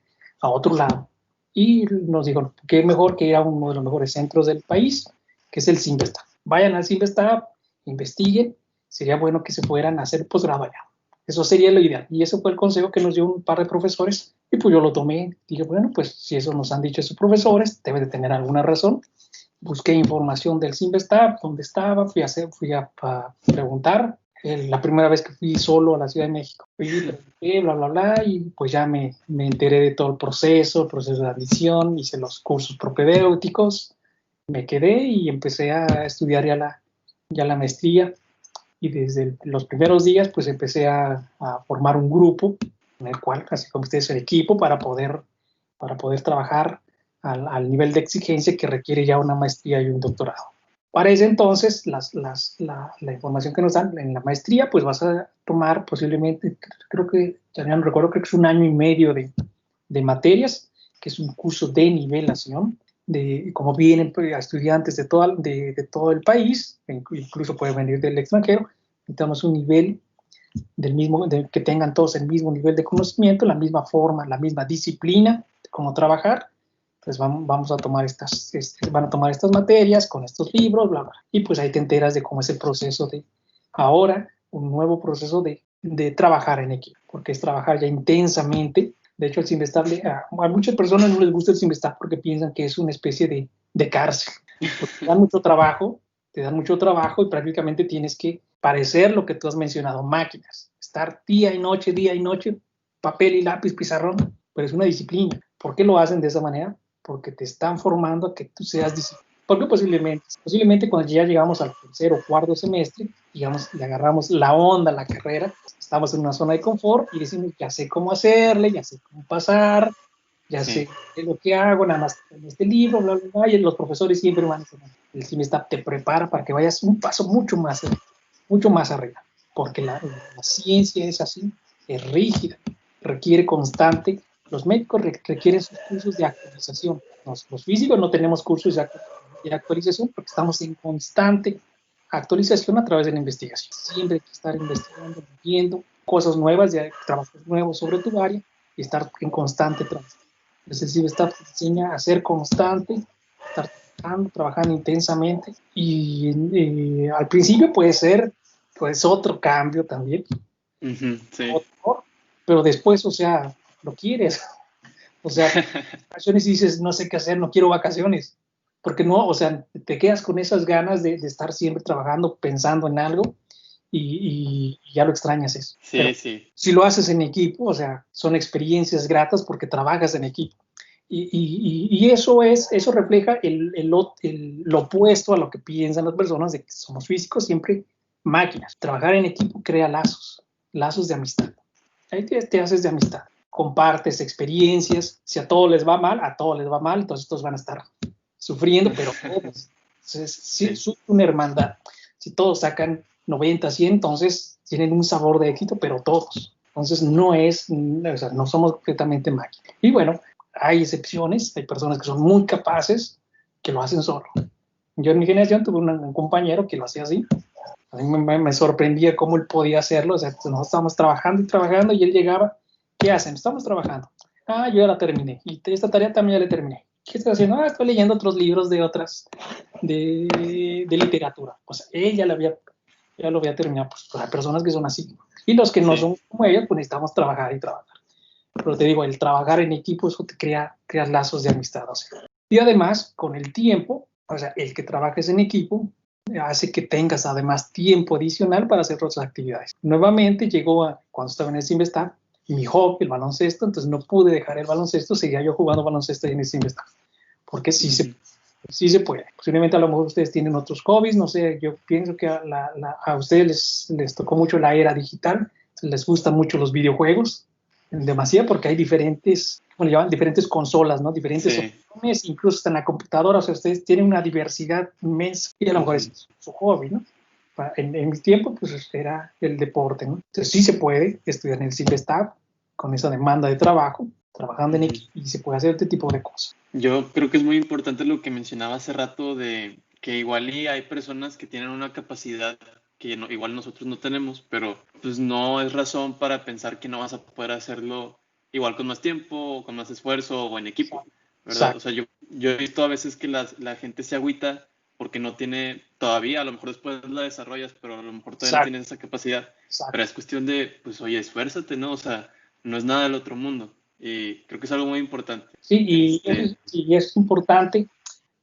a otro lado. Y nos dijo, qué mejor que ir a uno de los mejores centros del país, que es el CIMBESTAB. Vayan al CIMBESTAB, investiguen, sería bueno que se fueran a hacer posgrado allá. Eso sería lo ideal. Y eso fue el consejo que nos dio un par de profesores. Y pues yo lo tomé. Dije, bueno, pues si eso nos han dicho esos profesores, debe de tener alguna razón. Busqué información del CIMBESTAB, dónde estaba, fui a preguntar. La primera vez que fui solo a la Ciudad de México. Fui, pregunté, bla, bla, bla, y pues ya me enteré de todo el proceso de admisión, hice los cursos propedéuticos, me quedé y empecé a estudiar ya la maestría. Y desde los primeros días pues empecé a formar un grupo en el cual, así como ustedes, el equipo para poder trabajar al nivel de exigencia que requiere ya una maestría y un doctorado. Para ese entonces, la información que nos dan en la maestría, pues vas a tomar posiblemente, creo que, ya no recuerdo, creo que es 1 año y medio de materias, que es un curso de nivelación, como vienen pues, estudiantes de todo el país, incluso pueden venir del extranjero, necesitamos un nivel que tengan todos el mismo nivel de conocimiento, la misma forma, la misma disciplina de cómo trabajar. Pues vamos a tomar van a tomar estas materias con estos libros, bla, bla. Y pues ahí te enteras de cómo es el proceso ahora, un nuevo proceso de trabajar en equipo, porque es trabajar ya intensamente. De hecho, el CIMBESTAB, a muchas personas no les gusta el CIMBESTAB porque piensan que es una especie de cárcel. Porque te dan mucho trabajo y prácticamente tienes que parecer lo que tú has mencionado, máquinas. Estar día y noche, papel y lápiz, pizarrón, pero es una disciplina. ¿Por qué lo hacen de esa manera? Porque te están formando a que tú seas disciplinado. Porque posiblemente cuando ya llegamos al tercer o cuarto semestre, digamos, le agarramos la onda a la carrera, estamos en una zona de confort y decimos, ya sé cómo hacerle, ya sé cómo pasar, ya sé lo que hago, nada más en este libro, bla, bla, bla, y los profesores siempre van a decir, el CIMBESTAB te prepara para que vayas un paso mucho más arriba, porque la ciencia es así, es rígida, requiere constante. Los médicos requieren sus cursos de actualización. Los físicos no tenemos cursos de actualización porque estamos en constante actualización a través de la investigación. Siempre hay que estar investigando, viendo cosas nuevas, trabajos nuevos sobre tu área y estar en constante trabajo. Es decir, te enseña a ser constante, estar trabajando intensamente y al principio puede ser pues otro cambio también, Sí. pero después, o sea, lo quieres. O sea, vacaciones y dices, no sé qué hacer, no quiero vacaciones. Porque no, o sea, te quedas con esas ganas de estar siempre trabajando, pensando en algo y ya lo extrañas eso. Sí, pero sí. si lo haces en equipo, o sea, son experiencias gratas porque trabajas en equipo. Y eso refleja lo opuesto a lo que piensan las personas de que somos físicos, siempre máquinas. Trabajar en equipo crea lazos de amistad. Ahí te haces de amistad, compartes experiencias. Si a todos les va mal, entonces todos van a estar sufriendo, pero todos. Entonces, sí, es una hermandad. Si todos sacan 90, 100, entonces tienen un sabor de éxito, pero todos. Entonces no somos completamente máquinas. Y bueno, hay excepciones, hay personas que son muy capaces que lo hacen solo. Yo en mi generación tuve un compañero que lo hacía así. A mí me sorprendía cómo él podía hacerlo. O sea, nosotros estábamos trabajando y trabajando y él llegaba, ¿qué hacen? Estamos trabajando. Ah, yo ya la terminé. Y esta tarea también ya la terminé. ¿Qué estás haciendo? Ah, estoy leyendo otros libros de literatura. O sea, él ya lo había terminado. Pues hay personas que son así. Y los que no son como ellos, pues necesitamos trabajar y trabajar. Pero te digo, el trabajar en equipo, eso te crea lazos de amistad. O sea. Y además, con el tiempo, o sea, el que trabajes en equipo hace que tengas además tiempo adicional para hacer otras actividades. Nuevamente llegó cuando estaba en el CIMBESTAB, mi hobby, el baloncesto, entonces no pude dejar el baloncesto, seguía yo jugando baloncesto en el CIMBESTAB, porque sí se puede. Posiblemente a lo mejor ustedes tienen otros hobbies, no sé, yo pienso que a ustedes les tocó mucho la era digital, les gustan mucho los videojuegos, demasiado porque hay diferentes, como le llaman, diferentes consolas, ¿no? Diferentes opciones, incluso hasta en la computadora, o sea, ustedes tienen una diversidad inmensa y a lo mejor es su hobby, ¿no? En mi tiempo, pues era el deporte, ¿no? Entonces sí se puede estudiar en el CIMBESTAB con esa demanda de trabajo, trabajando en equipo, y se puede hacer este tipo de cosas. Yo creo que es muy importante lo que mencionaba hace rato de que igual y hay personas que tienen una capacidad que igual nosotros no tenemos, pero pues no es razón para pensar que no vas a poder hacerlo igual con más tiempo, con más esfuerzo o en equipo, ¿verdad? Exacto. O sea, yo he visto a veces que la gente se agüita porque no tiene todavía, a lo mejor después la desarrollas, pero a lo mejor todavía no tienes esa capacidad. Exacto. Pero es cuestión de, pues oye, esfuérzate, ¿no? O sea, no es nada del otro mundo. Y creo que es algo muy importante. Sí, y es importante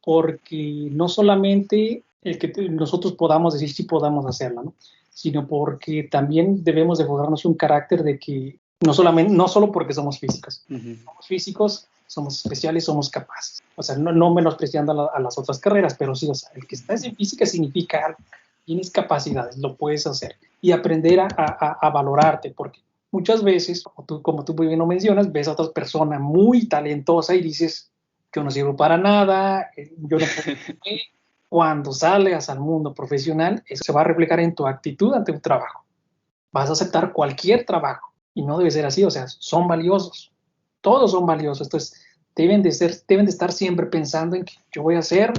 porque no solamente el que nosotros podamos decir si podamos hacerlo, ¿no? Sino porque también debemos de forjarnos un carácter de que no solo porque somos físicos, somos físicos, somos especiales, somos capaces. O sea, no menospreciando a las otras carreras, pero sí, o sea, el que estás en física significa algo. Tienes capacidades, lo puedes hacer. Y aprender a valorarte, porque muchas veces, como tú muy bien lo mencionas, ves a otra persona muy talentosa y dices, yo no sirvo para nada, yo no puedo. Cuando salgas al mundo profesional, eso se va a reflejar en tu actitud ante un trabajo. Vas a aceptar cualquier trabajo y no debe ser así, o sea, son valiosos, todos son valiosos, entonces deben de estar siempre pensando en que yo voy a hacer,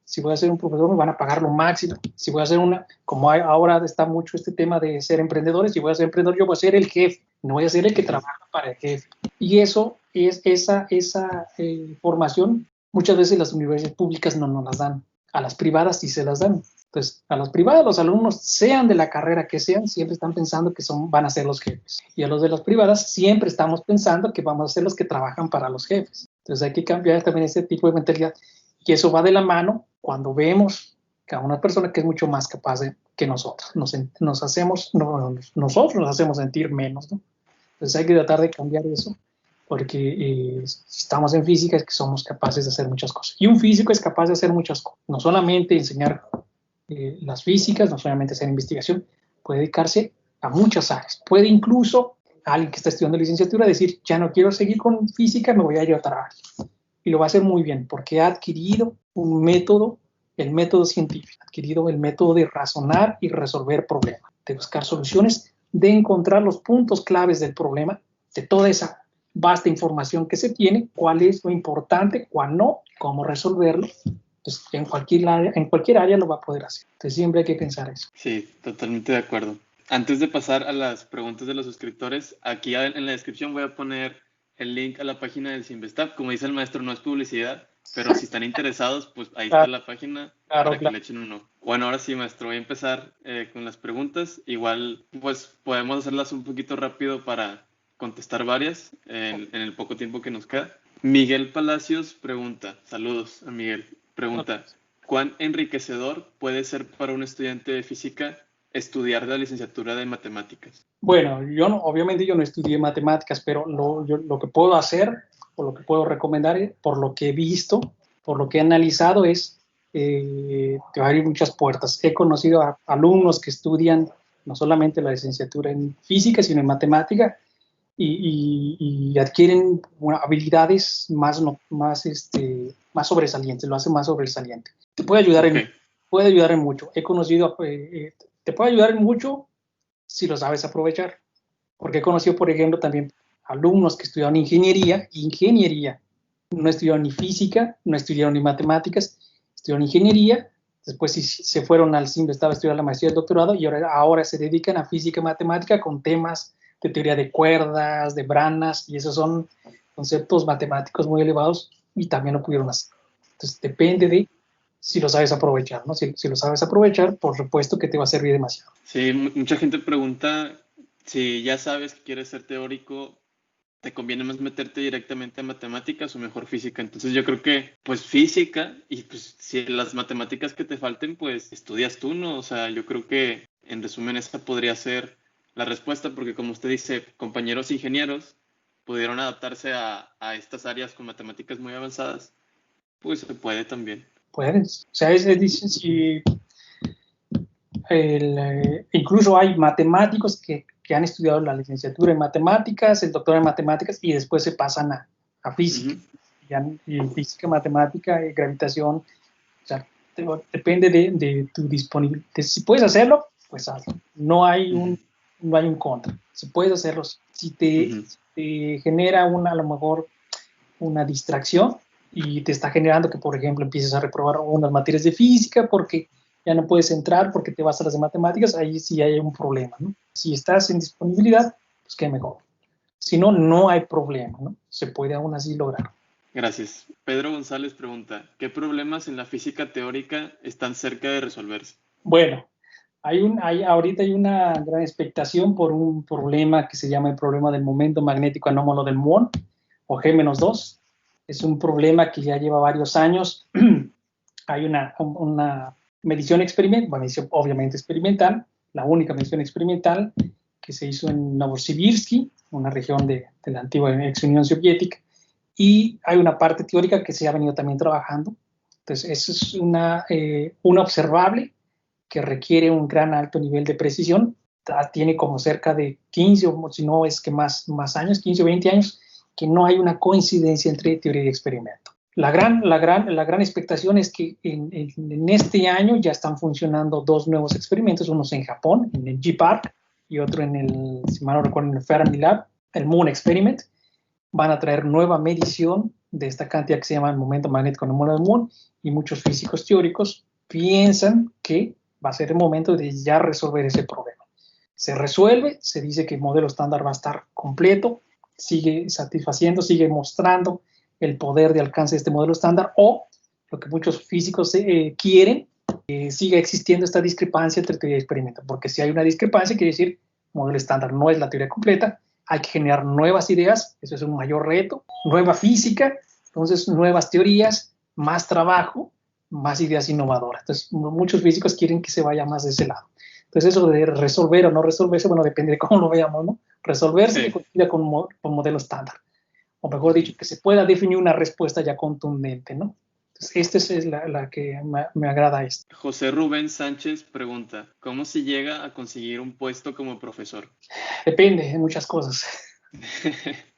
si voy a ser un profesor me van a pagar lo máximo, si voy a ser como ahora está mucho este tema de ser emprendedores, si voy a ser emprendedor yo voy a ser el jefe, no voy a ser el que trabaja para el jefe. Y eso es esa formación, muchas veces las universidades públicas no nos las dan, a las privadas sí se las dan. Entonces, a los privados, los alumnos, sean de la carrera que sean, siempre están pensando que van a ser los jefes. Y a los de las privadas, siempre estamos pensando que vamos a ser los que trabajan para los jefes. Entonces, hay que cambiar también ese tipo de mentalidad. Y eso va de la mano cuando vemos que a una persona que es mucho más capaz que nosotros, nosotros nos hacemos sentir menos, ¿no? Entonces, hay que tratar de cambiar eso, porque si estamos en física es que somos capaces de hacer muchas cosas. Y un físico es capaz de hacer muchas cosas, no solamente enseñar las físicas, no solamente hacer investigación, puede dedicarse a muchas áreas. Puede incluso alguien que está estudiando licenciatura decir, ya no quiero seguir con física, me voy a ir a otra área. Y lo va a hacer muy bien, porque ha adquirido un método, el método científico, ha adquirido el método de razonar y resolver problemas, de buscar soluciones, de encontrar los puntos claves del problema, de toda esa vasta información que se tiene, cuál es lo importante, cuál no, cómo resolverlo. Pues en cualquier área lo va a poder hacer. Entonces siempre hay que pensar eso. Sí, totalmente de acuerdo. Antes de pasar a las preguntas de los suscriptores, aquí en la descripción voy a poner el link a la página del Simvestab. Como dice el maestro, no es publicidad, pero si están interesados, pues ahí está la página para que le echen un ojo. Bueno, ahora sí, maestro, voy a empezar con las preguntas. Igual, pues podemos hacerlas un poquito rápido para contestar varias en el poco tiempo que nos queda. Miguel Palacios pregunta, saludos a Miguel, pregunta, ¿cuán enriquecedor puede ser para un estudiante de física estudiar la licenciatura de matemáticas? Bueno, obviamente yo no estudié matemáticas, pero lo que puedo hacer o lo que puedo recomendar, por lo que he visto, por lo que he analizado, es te va a abrir muchas puertas. He conocido a alumnos que estudian no solamente la licenciatura en física, sino en matemática, y adquieren habilidades más sobresalientes, lo hace más sobresaliente. Te puede ayudar, puede ayudar en mucho. Te puede ayudar en mucho si lo sabes aprovechar. Porque he conocido, por ejemplo, también alumnos que estudiaron ingeniería. No estudiaron ni física, no estudiaron ni matemáticas, estudiaron ingeniería. Después se fueron al CIMB, estaba estudiando la maestría y el doctorado, y ahora se dedican a física y matemática con temas de teoría de cuerdas, de branas, y esos son conceptos matemáticos muy elevados y también lo pudieron hacer. Entonces, depende de si lo sabes aprovechar, ¿no? Si lo sabes aprovechar, por supuesto que te va a servir demasiado. Sí, mucha gente pregunta si ya sabes que quieres ser teórico, ¿te conviene más meterte directamente a matemáticas o mejor física? Entonces yo creo que pues física y pues si las matemáticas que te falten pues estudias tú, ¿no? O sea, yo creo que en resumen esa podría ser la respuesta porque como usted dice, compañeros ingenieros pudieron adaptarse a estas áreas con matemáticas muy avanzadas, pues se puede también. Puedes, o sea, si incluso hay matemáticos que que han estudiado la licenciatura en matemáticas, el doctorado en matemáticas, y después se pasan a física. Y física, matemática, gravitación, o sea, depende de tu disponibilidad. Si puedes hacerlo, pues hazlo. No hay un contra. Si puedes hacerlo, si te genera a lo mejor una distracción y te está generando que, por ejemplo, empieces a reprobar unas materias de física porque ya no puedes entrar porque te vas a las de matemáticas, ahí sí hay un problema, ¿no? Si estás en disponibilidad, pues qué mejor. Si no, no hay problema, ¿no? Se puede aún así lograr. Gracias. Pedro González pregunta, ¿qué problemas en la física teórica están cerca de resolverse? Bueno, ahorita hay una gran expectación por un problema que se llama el problema del momento magnético anómalo del muón, o G-2. Es un problema que ya lleva varios años. Hay una medición experimental, bueno, obviamente experimental, la única medición experimental que se hizo en Novosibirsk, una región de la antigua ex Unión Soviética, y hay una parte teórica que se ha venido también trabajando. Entonces, eso es una observable que requiere un gran alto nivel de precisión. Tiene como cerca de 15, o si no es que más años, 15 o 20 años, que no hay una coincidencia entre teoría y experimento. La gran expectación es que en este año ya están funcionando dos nuevos experimentos, unos en Japón, en el J-Park, y otro en el, si mal no recuerdo, en el Fermilab, el Moon Experiment. Van a traer nueva medición de esta cantidad que se llama el momento magnético anómalo del muón, y muchos físicos teóricos piensan que va a ser el momento de ya resolver ese problema. Se resuelve, se dice que el modelo estándar va a estar completo, sigue satisfaciendo, sigue mostrando el poder de alcance de este modelo estándar, o lo que muchos físicos quieren, sigue existiendo esta discrepancia entre teoría y experimento, porque si hay una discrepancia, quiere decir modelo estándar no es la teoría completa, hay que generar nuevas ideas, eso es un mayor reto, nueva física, entonces nuevas teorías, más trabajo, más ideas innovadoras. Entonces, muchos físicos quieren que se vaya más de ese lado. Entonces, eso de resolver o no resolverse, bueno, depende de cómo lo veamos, ¿no? Resolverse que coincida con modelo estándar. O mejor dicho, que se pueda definir una respuesta ya contundente, ¿no? Entonces, esta es la que me agrada esto. José Rubén Sánchez pregunta, ¿cómo se llega a conseguir un puesto como profesor? Depende de muchas cosas.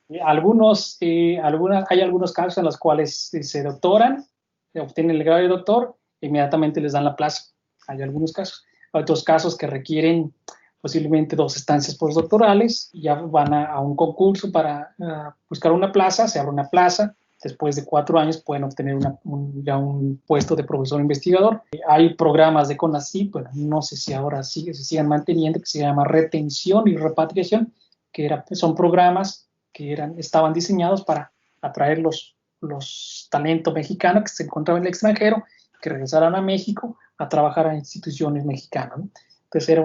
Hay algunos casos en los cuales se doctoran, obtienen el grado de doctor, inmediatamente les dan la plaza. Hay algunos casos. Hay otros casos que requieren posiblemente 2 estancias postdoctorales, y ya van a un concurso para buscar una plaza, se abre una plaza, después de 4 años pueden obtener ya un puesto de profesor investigador. Hay programas de CONACYT, bueno, no sé si ahora se sigan manteniendo, que se llama retención y repatriación, que son programas que estaban diseñados para atraer los talentos mexicanos que se encontraban en el extranjero, que regresaran a México a trabajar a instituciones mexicanas, ¿no? Entonces era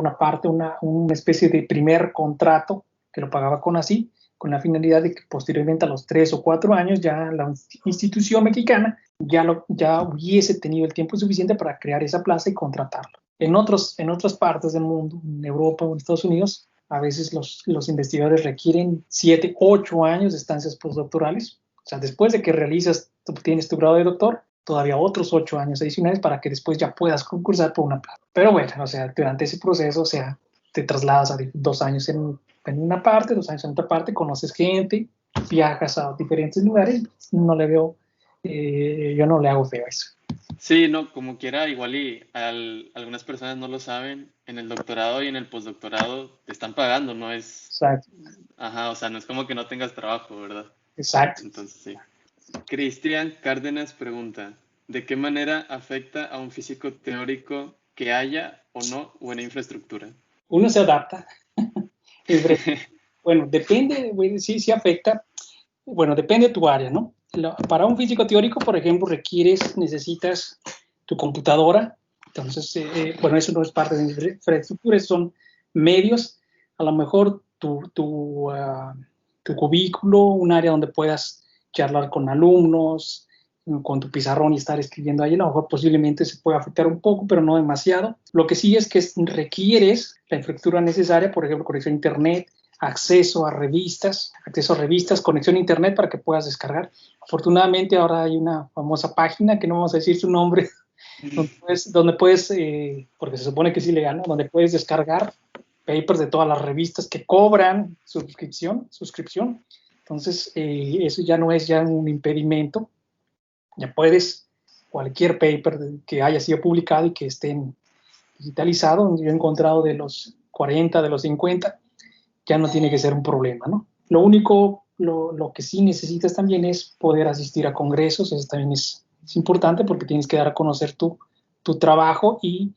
una especie de primer contrato que lo pagaba CONACYT, con la finalidad de que posteriormente a los 3 o 4 años ya la institución mexicana ya hubiese tenido el tiempo suficiente para crear esa plaza y contratarlo. En otras partes del mundo, en Europa o en Estados Unidos, a veces los investigadores requieren 7, 8 años de estancias postdoctorales. O sea, después de que obtienes tu grado de doctor, todavía otros 8 años adicionales para que después ya puedas concursar por una plaza. Pero bueno, o sea, durante ese proceso, o sea, te trasladas a 2 años en una parte, 2 años en otra parte, conoces gente, viajas a diferentes lugares. No le veo, yo no le hago feo eso. Sí, no, como quiera, igual y algunas personas no lo saben, en el doctorado y en el postdoctorado te están pagando, no es... Exacto. Ajá, o sea, no es como que no tengas trabajo, ¿verdad? Exacto. Entonces, sí. Cristian Cárdenas pregunta, ¿de qué manera afecta a un físico teórico que haya o no buena infraestructura? Uno se adapta. Bueno, depende, sí afecta. Bueno, depende de tu área, ¿no? Para un físico teórico, por ejemplo, necesitas tu computadora. Entonces, bueno, eso no es parte de la infraestructura, son medios. A lo mejor tu cubículo, un área donde puedas charlar con alumnos, con tu pizarrón y estar escribiendo ahí, a lo mejor posiblemente se puede afectar un poco, pero no demasiado. Lo que sí es que requieres la infraestructura necesaria, por ejemplo, conexión a internet, acceso a revistas, conexión a internet para que puedas descargar. Afortunadamente ahora hay una famosa página, que no vamos a decir su nombre, donde puedes porque se supone que es ilegal, ¿no? Donde puedes descargar papers de todas las revistas que cobran suscripción. Entonces, eso ya no es ya un impedimento. Ya puedes, cualquier paper que haya sido publicado y que esté digitalizado, yo he encontrado de los 40, de los 50, ya no tiene que ser un problema, ¿no? Lo único, lo que sí necesitas también es poder asistir a congresos. Eso también es importante porque tienes que dar a conocer tu trabajo y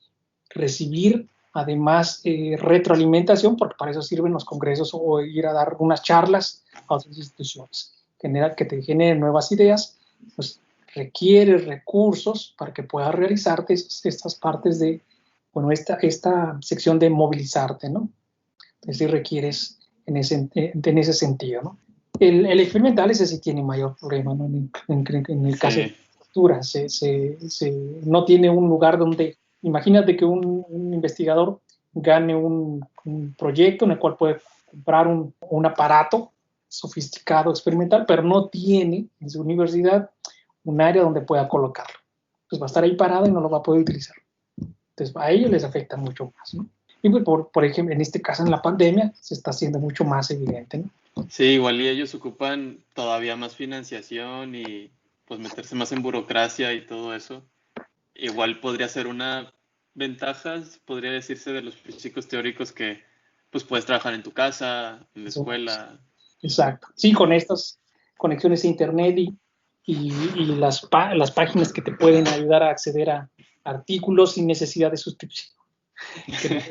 recibir además retroalimentación, porque para eso sirven los congresos, o ir a dar unas charlas a otras instituciones. Que te generen nuevas ideas, pues requiere recursos para que puedas realizarte estas partes de, bueno, esta sección de movilizarte, ¿no? Es decir, requieres en ese sentido, ¿no? El experimental ese sí tiene mayor problema, ¿no? En el caso de la arquitectura, no tiene un lugar donde, imagínate que un investigador gane un proyecto en el cual puede comprar un aparato sofisticado experimental, pero no tiene en su universidad un área donde pueda colocarlo. Pues va a estar ahí parado y no lo va a poder utilizar. Entonces a ellos les afecta mucho más, ¿no? Y pues, por ejemplo, en este caso en la pandemia se está haciendo mucho más evidente, ¿no? Sí, igual y ellos ocupan todavía más financiación y pues meterse más en burocracia y todo eso. Igual podría ser una ventaja, podría decirse, de los físicos teóricos, que pues puedes trabajar en tu casa, en la escuela. Exacto. Sí, con estas conexiones a internet y las páginas que te pueden ayudar a acceder a artículos sin necesidad de suscripción. Que no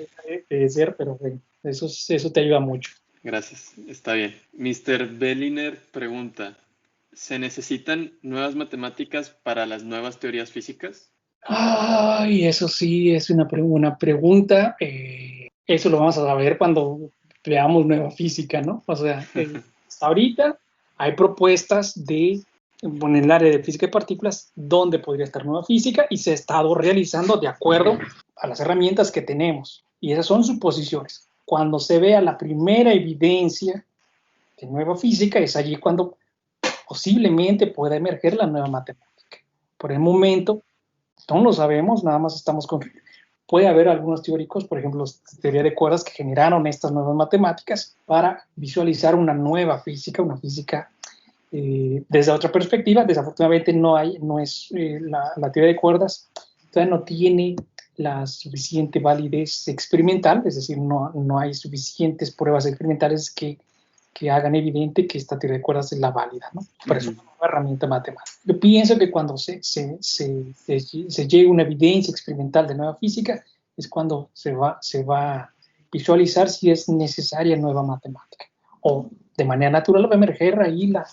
debe ser, pero bueno, eso te ayuda mucho. Gracias, está bien. Mr. Belliner pregunta, ¿se necesitan nuevas matemáticas para las nuevas teorías físicas? Ay, eso sí es una pregunta. Eso lo vamos a saber cuando veamos nueva física, ¿no? O sea, hasta ahorita hay propuestas en el área de física de partículas donde podría estar nueva física, y se ha estado realizando de acuerdo a las herramientas que tenemos. Y esas son suposiciones. Cuando se vea la primera evidencia de nueva física, es allí cuando posiblemente pueda emerger la nueva matemática. Por el momento, no lo sabemos, nada más estamos con... Puede haber algunos teóricos, por ejemplo, teoría de cuerdas, que generaron estas nuevas matemáticas para visualizar una nueva física, una física desde otra perspectiva. Desafortunadamente no es la teoría de cuerdas todavía no tiene la suficiente validez experimental, es decir, no hay suficientes pruebas experimentales que hagan evidente que esta teoría de cuerdas es la válida, ¿no? Por eso es una nueva herramienta matemática. Yo pienso que cuando se llegue a una evidencia experimental de nueva física, es cuando se va a visualizar si es necesaria nueva matemática, o de manera natural va a emerger ahí la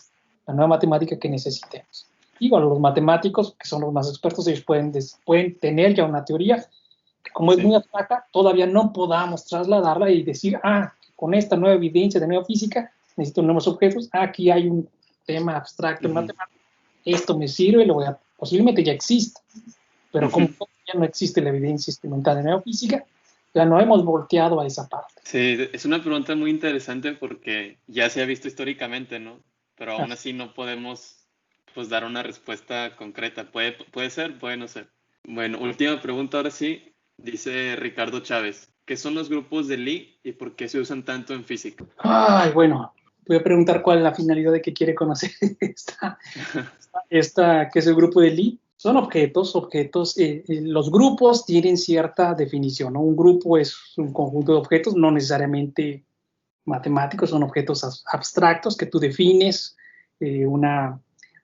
nueva matemática que necesitemos. Igual los matemáticos, que son los más expertos, ellos pueden tener ya una teoría que, como es muy abstracta, todavía no podamos trasladarla y decir, con esta nueva evidencia de nueva física necesito nuevos objetos, aquí hay un tema abstracto en matemática, esto me sirve, posiblemente ya existe, pero como ya no existe la evidencia experimental de nueva física, ya no hemos volteado a esa parte. Sí, es una pregunta muy interesante porque ya se ha visto históricamente, ¿no? Pero aún así no podemos pues dar una respuesta concreta. Puede ser, puede no ser. Bueno, última pregunta ahora sí. Dice Ricardo Chávez, ¿qué son los grupos de Lie y por qué se usan tanto en física? Bueno, voy a preguntar cuál es la finalidad de que quiere conocer qué es el grupo de Lie. Son objetos, los grupos tienen cierta definición, ¿no? Un grupo es un conjunto de objetos, no necesariamente matemáticos, son objetos abstractos que tú defines,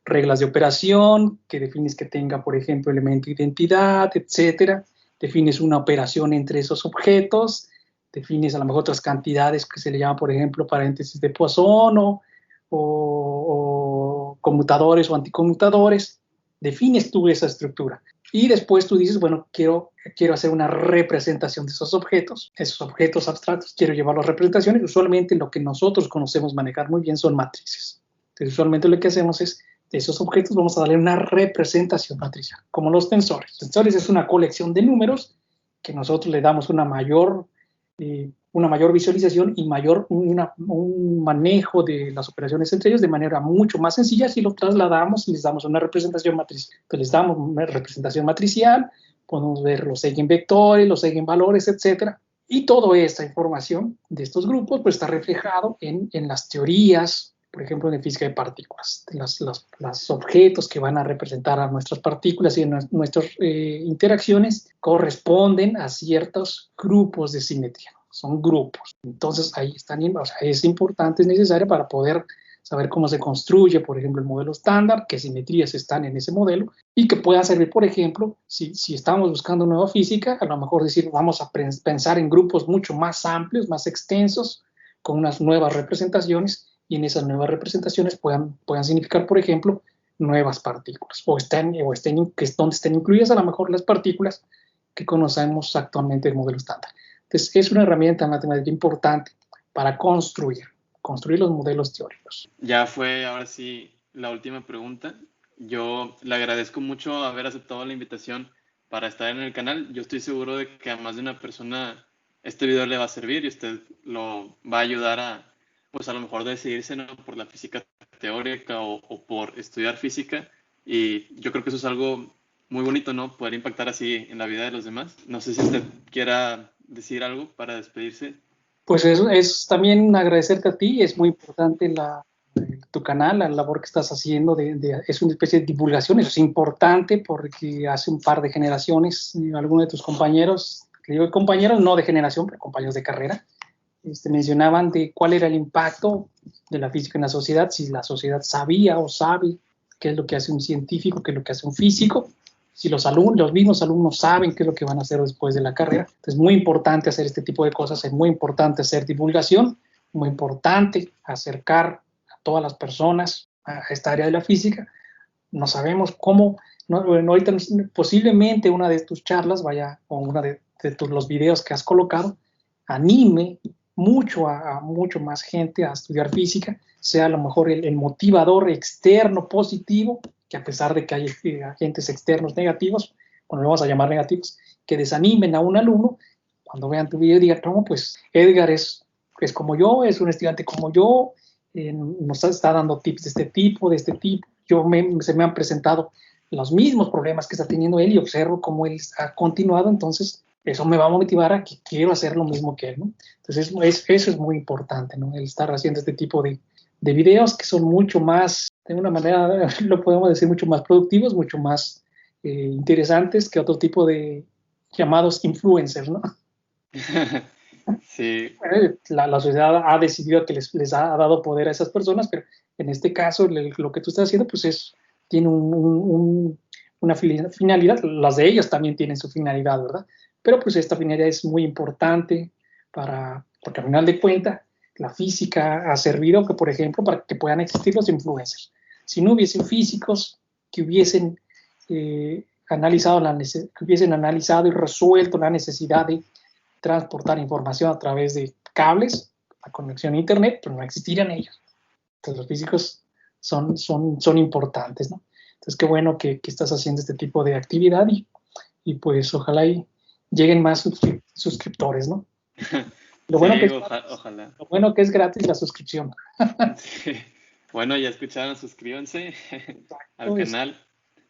reglas de operación, que defines que tenga, por ejemplo, elemento de identidad, etcétera. Defines una operación entre esos objetos, defines a lo mejor otras cantidades que se le llaman, por ejemplo, paréntesis de Poisson, o conmutadores o anticonmutadores. Defines tú esa estructura. Y después tú dices, bueno, quiero hacer una representación de esos objetos abstractos, quiero llevarlos a representaciones. Usualmente lo que nosotros conocemos manejar muy bien son matrices. Entonces, usualmente lo que hacemos es, de esos objetos vamos a darle una representación matricial, como los tensores. Los tensores es una colección de números que nosotros le damos una mayor visualización y un manejo de las operaciones entre ellos de manera mucho más sencilla si lo trasladamos y les damos una representación matricial. Entonces les damos una representación matricial, podemos ver los eigenvectores, los eigenvalores, etcétera, Y toda esta información de estos grupos pues, está reflejado en las teorías, por ejemplo, de física de partículas, los objetos que van a representar a nuestras partículas y nuestras interacciones corresponden a ciertos grupos de simetría. Son grupos. Entonces, ahí están, o sea, es importante, es necesario para poder saber cómo se construye, por ejemplo, el modelo estándar, qué simetrías están en ese modelo y que pueda servir, por ejemplo, si estamos buscando nueva física, a lo mejor decir, vamos a pensar en grupos mucho más amplios, más extensos, con unas nuevas representaciones y en esas nuevas representaciones puedan significar, por ejemplo, nuevas partículas que es donde estén incluidas a lo mejor las partículas que conocemos actualmente del modelo estándar. Entonces, es una herramienta matemática importante para construir los modelos teóricos. Ya fue, ahora sí, la última pregunta. Yo le agradezco mucho haber aceptado la invitación para estar en el canal. Yo estoy seguro de que a más de una persona este video le va a servir y usted lo va a ayudar a, pues a lo mejor decidirse, ¿no?, por la física teórica o por estudiar física. Y yo creo que eso es algo muy bonito, ¿no?, poder impactar así en la vida de los demás. No sé si usted quiera decir algo para despedirse. Pues es también agradecerte a ti, es muy importante tu canal, la labor que estás haciendo, es una especie de divulgación, eso es importante porque hace un par de generaciones, algunos de tus compañeros, que digo compañeros no de generación, pero compañeros de carrera, mencionaban de cuál era el impacto de la física en la sociedad, si la sociedad sabía o sabe qué es lo que hace un científico, qué es lo que hace un físico, si los mismos alumnos saben qué es lo que van a hacer después de la carrera. Entonces, es muy importante hacer este tipo de cosas, es muy importante hacer divulgación, muy importante acercar a todas las personas a esta área de la física. No sabemos cómo, bueno, ahorita posiblemente una de tus charlas vaya, o una de los videos que has colocado, anime mucho más gente a estudiar física, sea a lo mejor el motivador externo positivo, que a pesar de que hay agentes externos negativos, bueno, lo vamos a llamar negativos, que desanimen a un alumno, cuando vean tu video y digan, no, pues Edgar es como yo, es un estudiante como yo, nos está dando tips de este tipo, se me han presentado los mismos problemas que está teniendo él y observo cómo él ha continuado, entonces eso me va a motivar a que quiero hacer lo mismo que él, ¿no? Entonces eso es muy importante, ¿no? El estar haciendo este tipo de videos que son mucho más, de una manera, lo podemos decir, mucho más productivos, mucho más interesantes que otro tipo de llamados influencers, ¿no? Sí. La sociedad ha decidido que les ha dado poder a esas personas, pero en este caso lo que tú estás haciendo pues tiene una finalidad, las de ellos también tienen su finalidad, ¿verdad? Pero pues esta finalidad es muy importante porque al final de cuentas la física ha servido, que, por ejemplo, para que puedan existir los influencers. Si no hubiesen físicos que hubiesen analizado y resuelto la necesidad de transportar información a través de cables, la conexión a internet, pues no existirían ellos. Entonces los físicos son importantes, ¿no? Entonces qué bueno que estás haciendo este tipo de actividad y pues ojalá lleguen más suscriptores, ¿no? Lo, sí, bueno que ojalá. Lo bueno que es gratis la suscripción. Sí. Bueno, ya escucharon, suscríbanse al Exacto, canal.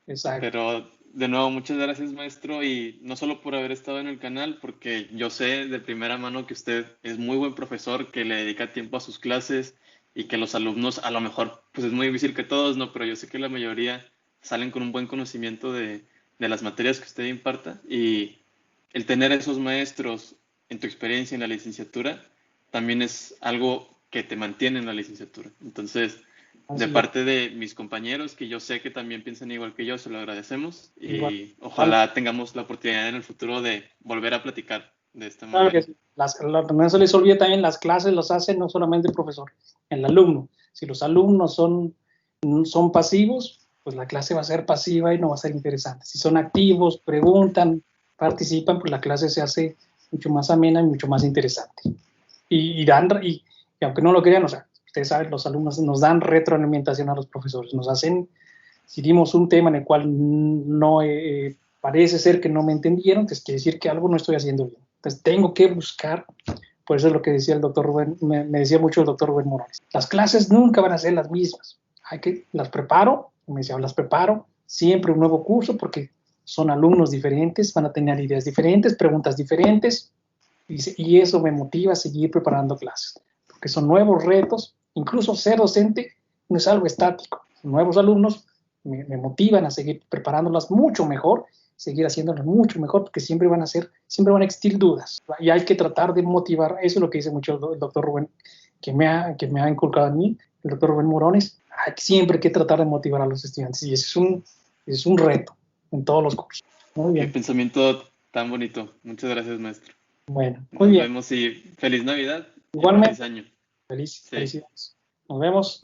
exacto. Pero de nuevo, muchas gracias, maestro, y no solo por haber estado en el canal, porque yo sé de primera mano que usted es muy buen profesor, que le dedica tiempo a sus clases y que los alumnos, a lo mejor, pues es muy difícil que todos, ¿no? Pero yo sé que la mayoría salen con un buen conocimiento de las materias que usted imparta, y el tener esos maestros en tu experiencia en la licenciatura también es algo que te mantiene en la licenciatura. Entonces, de parte de mis compañeros, que yo sé que también piensan igual que yo, se lo agradecemos Igual. y ojalá tengamos la oportunidad en el futuro de volver a platicar de esta Claro manera. que sí. No se les olvide también, las clases las hace no solamente el profesor, el alumno. Si los alumnos son pasivos, pues la clase va a ser pasiva y no va a ser interesante. Si son activos, preguntan, participan, pues la clase se hace mucho más amena y mucho más interesante. Y aunque no lo crean, o sea, ustedes saben, los alumnos nos dan retroalimentación a los profesores, nos hacen, si dimos un tema en el cual no parece ser que no me entendieron, pues quiere decir que algo no estoy haciendo bien. Entonces tengo que buscar, por eso es lo que decía el doctor Rubén, me decía mucho el doctor Rubén Morales, las clases nunca van a ser las mismas, las preparo, me decía, las preparo, siempre un nuevo curso porque son alumnos diferentes, van a tener ideas diferentes, preguntas diferentes, Dice, y eso me motiva a seguir preparando clases, porque son nuevos retos, incluso ser docente no es algo estático. Nuevos alumnos me motivan a seguir preparándolas mucho mejor, seguir haciéndolas mucho mejor, porque siempre van a existir dudas. Y hay que tratar de motivar, eso es lo que dice mucho el doctor Rubén, que me ha inculcado en mí, el doctor Rubén Morones, siempre hay que tratar de motivar a los estudiantes, y ese es un reto en todos los cursos. Muy Qué bien. pensamiento tan bonito. Muchas gracias, maestro. Bueno, muy Nos bien. vemos y feliz Navidad y feliz Igualmente, año. Sí. felicidades. Nos vemos.